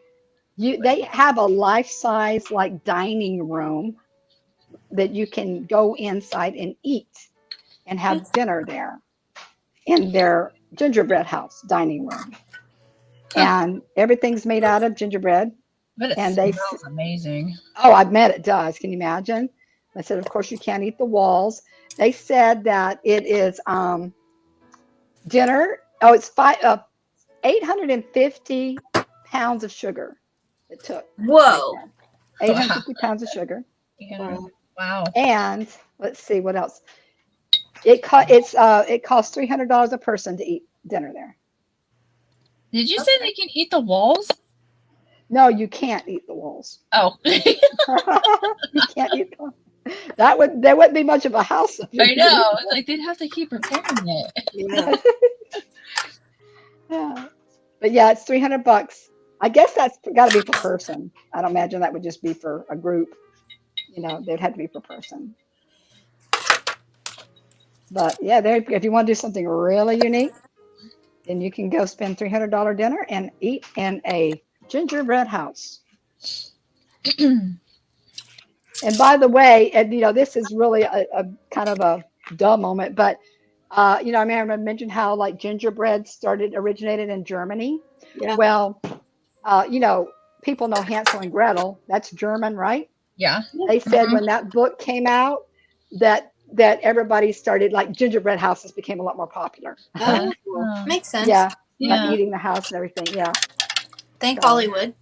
they have a life-size like dining room that you can go inside and eat and have dinner there in their gingerbread house dining room. And everything's made out of gingerbread. but it And smells amazing. Oh, I bet it does. Can you imagine? I said, of course, you can't eat the walls. They said that it is dinner. Oh, it's 850 pounds of sugar it took. Whoa. 850 pounds of sugar. Yeah. Wow. And let's see what else. It costs $300 a person to eat dinner there. Did you say they can eat the walls? No, you can't eat the walls. Oh. You can't eat them. There wouldn't be much of a house. I know. It's like they'd have to keep repairing it. Yeah. Yeah. But yeah, it's $300. I guess that's got to be per person. I don't imagine that would just be for a group. You know, they'd have to be per person. But yeah, if you want to do something really unique, then you can go spend $300 dinner and eat in a gingerbread house. And by the way, and this is really a kind of a duh moment, but I remember I mentioned how like gingerbread originated in Germany. Yeah. Well, people know Hansel and Gretel. That's German, right? Yeah. They said when that book came out that everybody started like gingerbread houses became a lot more popular. Oh. Makes sense. Yeah, Yeah. like eating the house and everything. Yeah, Thank So- Hollywood.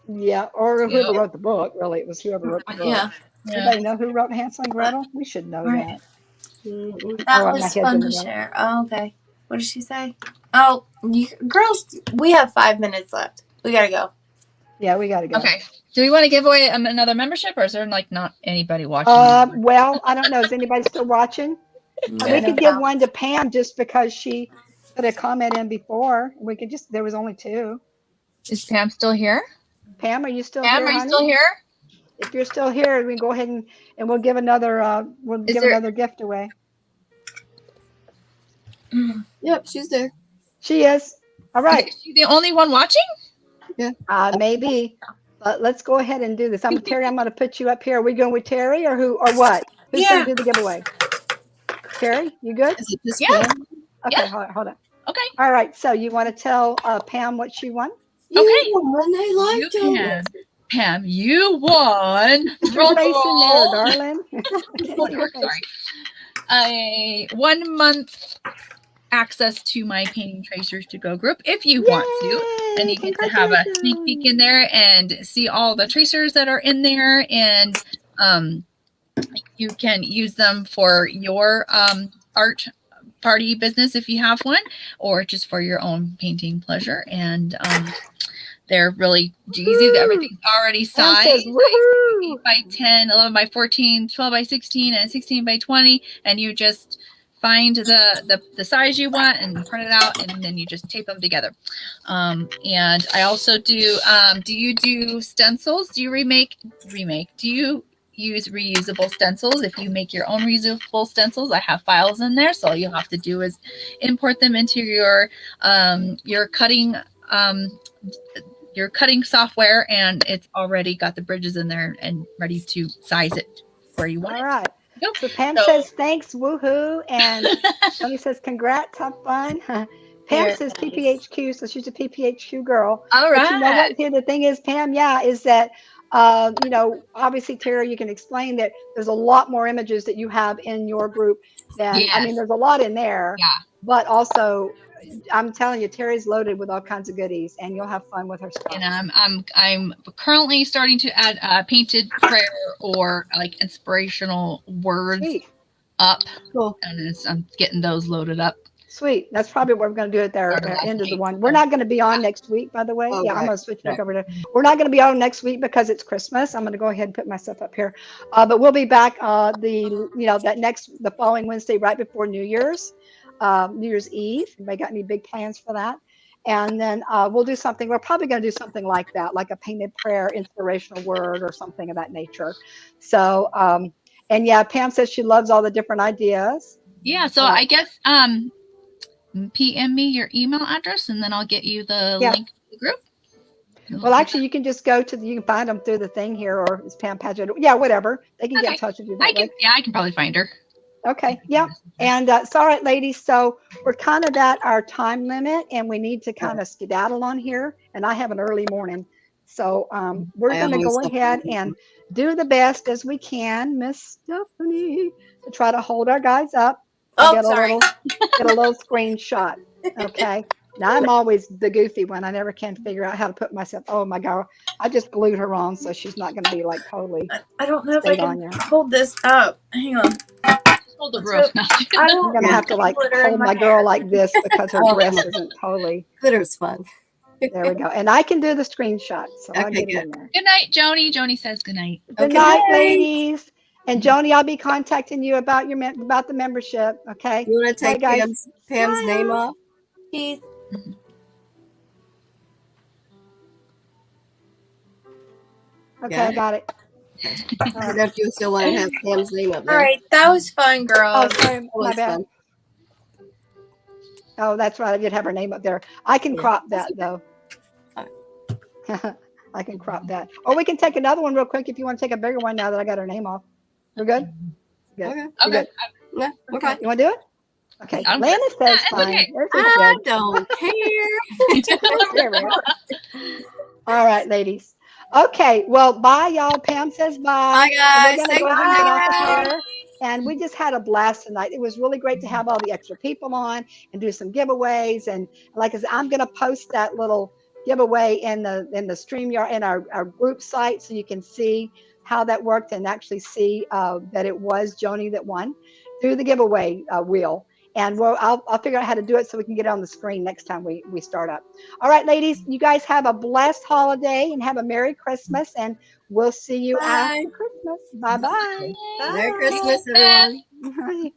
yeah, or whoever wrote the book. Really, it was whoever wrote the book. Yeah. Anybody know who wrote Hansel and Gretel? We should know Right. that. That Oh, my was head's fun in to the way. share. Oh, okay. What did she say? Oh, girls, we have 5 minutes left. We gotta go. Yeah, we got to go. Okay. Do we want to give away another membership, or is there like not anybody watching? Well, I don't know. Is anybody still watching? We could give one to Pam just because she put a comment in before. We could there was only 2. Is Pam still here? Pam, are you still Pam, here? are you honey? still here? If you're still here, we can go ahead and we'll give another Is there- another gift away. Yep, she's there. She is. All right. Is she the only one watching? Yeah. Maybe. But let's go ahead and do this. Terry, I'm going to put you up here. Are we going with Terry or who or what? Who's going Yeah. to do the giveaway? Terry, you good? Is it just Yeah. Pam? Okay, Yeah. hold on. Okay. All right. So you want to tell Pam what she won? You Okay. won. I You liked it. can. Pam, you won. Put your face in there, Roll. darling. I can't see your face. Sorry. A 1 month access to my Painting Tracers to Go group if you want to. And you get to have a sneak peek in there and see all the tracers that are in there. And you can use them for your art party business if you have one, or just for your own painting pleasure. And they're really easy. Everything's already sized. 8 by 10, 11 by 14, 12 by 16, and 16 by 20. And you just find the size you want and print it out, and then you just tape them together. And I also do you do stencils? Do you remake? Do you use reusable stencils? If you make your own reusable stencils, I have files in there, so all you'll have to do is import them into your cutting software, and it's already got the bridges in there and ready to size it where you want it. All right. Nope. So Pam says thanks, woohoo, and Tony says congrats, have fun. Pam says PPHQ, so she's a PPHQ girl. All right. But you know what? Here the thing is, Pam, is that obviously, Terry, you can explain that there's a lot more images that you have in your group than I mean, there's a lot in there. Yeah. But also, I'm telling you, Terry's loaded with all kinds of goodies, and you'll have fun with her stuff. And I'm currently starting to add painted prayer or like inspirational words up. Cool. And I'm getting those loaded up. Sweet. That's probably what we're going to do at their end of the one. We're not going to be on next week, by the way. Oh, I'm going to switch back over to. We're not going to be on next week because it's Christmas. I'm going to go ahead and put myself up here. But we'll be back the following Wednesday, right before New Year's Eve. Anybody got any big plans for that? And then we'll do something. We're probably going to do something like that, like a painted prayer, inspirational word, or something of that nature. So, and yeah, Pam says she loves all the different ideas. Yeah. So I guess PM me your email address, and then I'll get you the link to the group. Well, actually, you can just go to you can find them through the thing here, or it's Pam Paget. Yeah, whatever. They can get in touch with you that way. I can probably find her. Okay. Yeah. And it's all right, ladies. So we're kind of at our time limit, and we need to kind of skedaddle on here. And I have an early morning, so we're going to go ahead and do the best as we can, Miss Stephanie, to try to hold our guys up. Oh, sorry. Get a little screenshot. Okay. Now I'm always the goofy one. I never can figure out how to put myself. Oh my God. I just glued her on, so she's not going to be like totally. I don't know if I can hold this up. Hang on. Hold the roof. I'm going to have to hold my girl like this because her dress isn't totally. Glitter's fun. There we go. And I can do the screenshot. So I'll get it in there. Good night, Joni. Joni says good night. Good night, ladies. And Joni, I'll be contacting you about the membership. Okay. You want to take Pam's name off? Peace. Okay, I got it. I don't know if you still want to have Pam's name up there. All right, that was fun, girls. Oh, sorry, my bad. Fun. Oh, that's right. I did have her name up there. I can crop that though. I can crop that. Or we can take another one real quick if you want to take a bigger one now that I got her name off. We're good? Good. Okay. Good. Yeah, we're fine. You want to do it? Okay. Lana says fine. Okay. I don't care. There we are. All right, ladies. Okay. Well, bye, y'all. Pam says bye. Bye, guys. We're going to go ahead and get off of here. And we just had a blast tonight. It was really great to have all the extra people on and do some giveaways. And like I said, I'm going to post that little giveaway in the StreamYard in our group site so you can see how that worked and actually see that it was Joni that won through the giveaway wheel. And I'll figure out how to do it so we can get it on the screen next time we start up. All right, ladies, you guys have a blessed holiday and have a Merry Christmas, and we'll see you after Christmas. Bye-bye. Merry Christmas, everyone. Bye.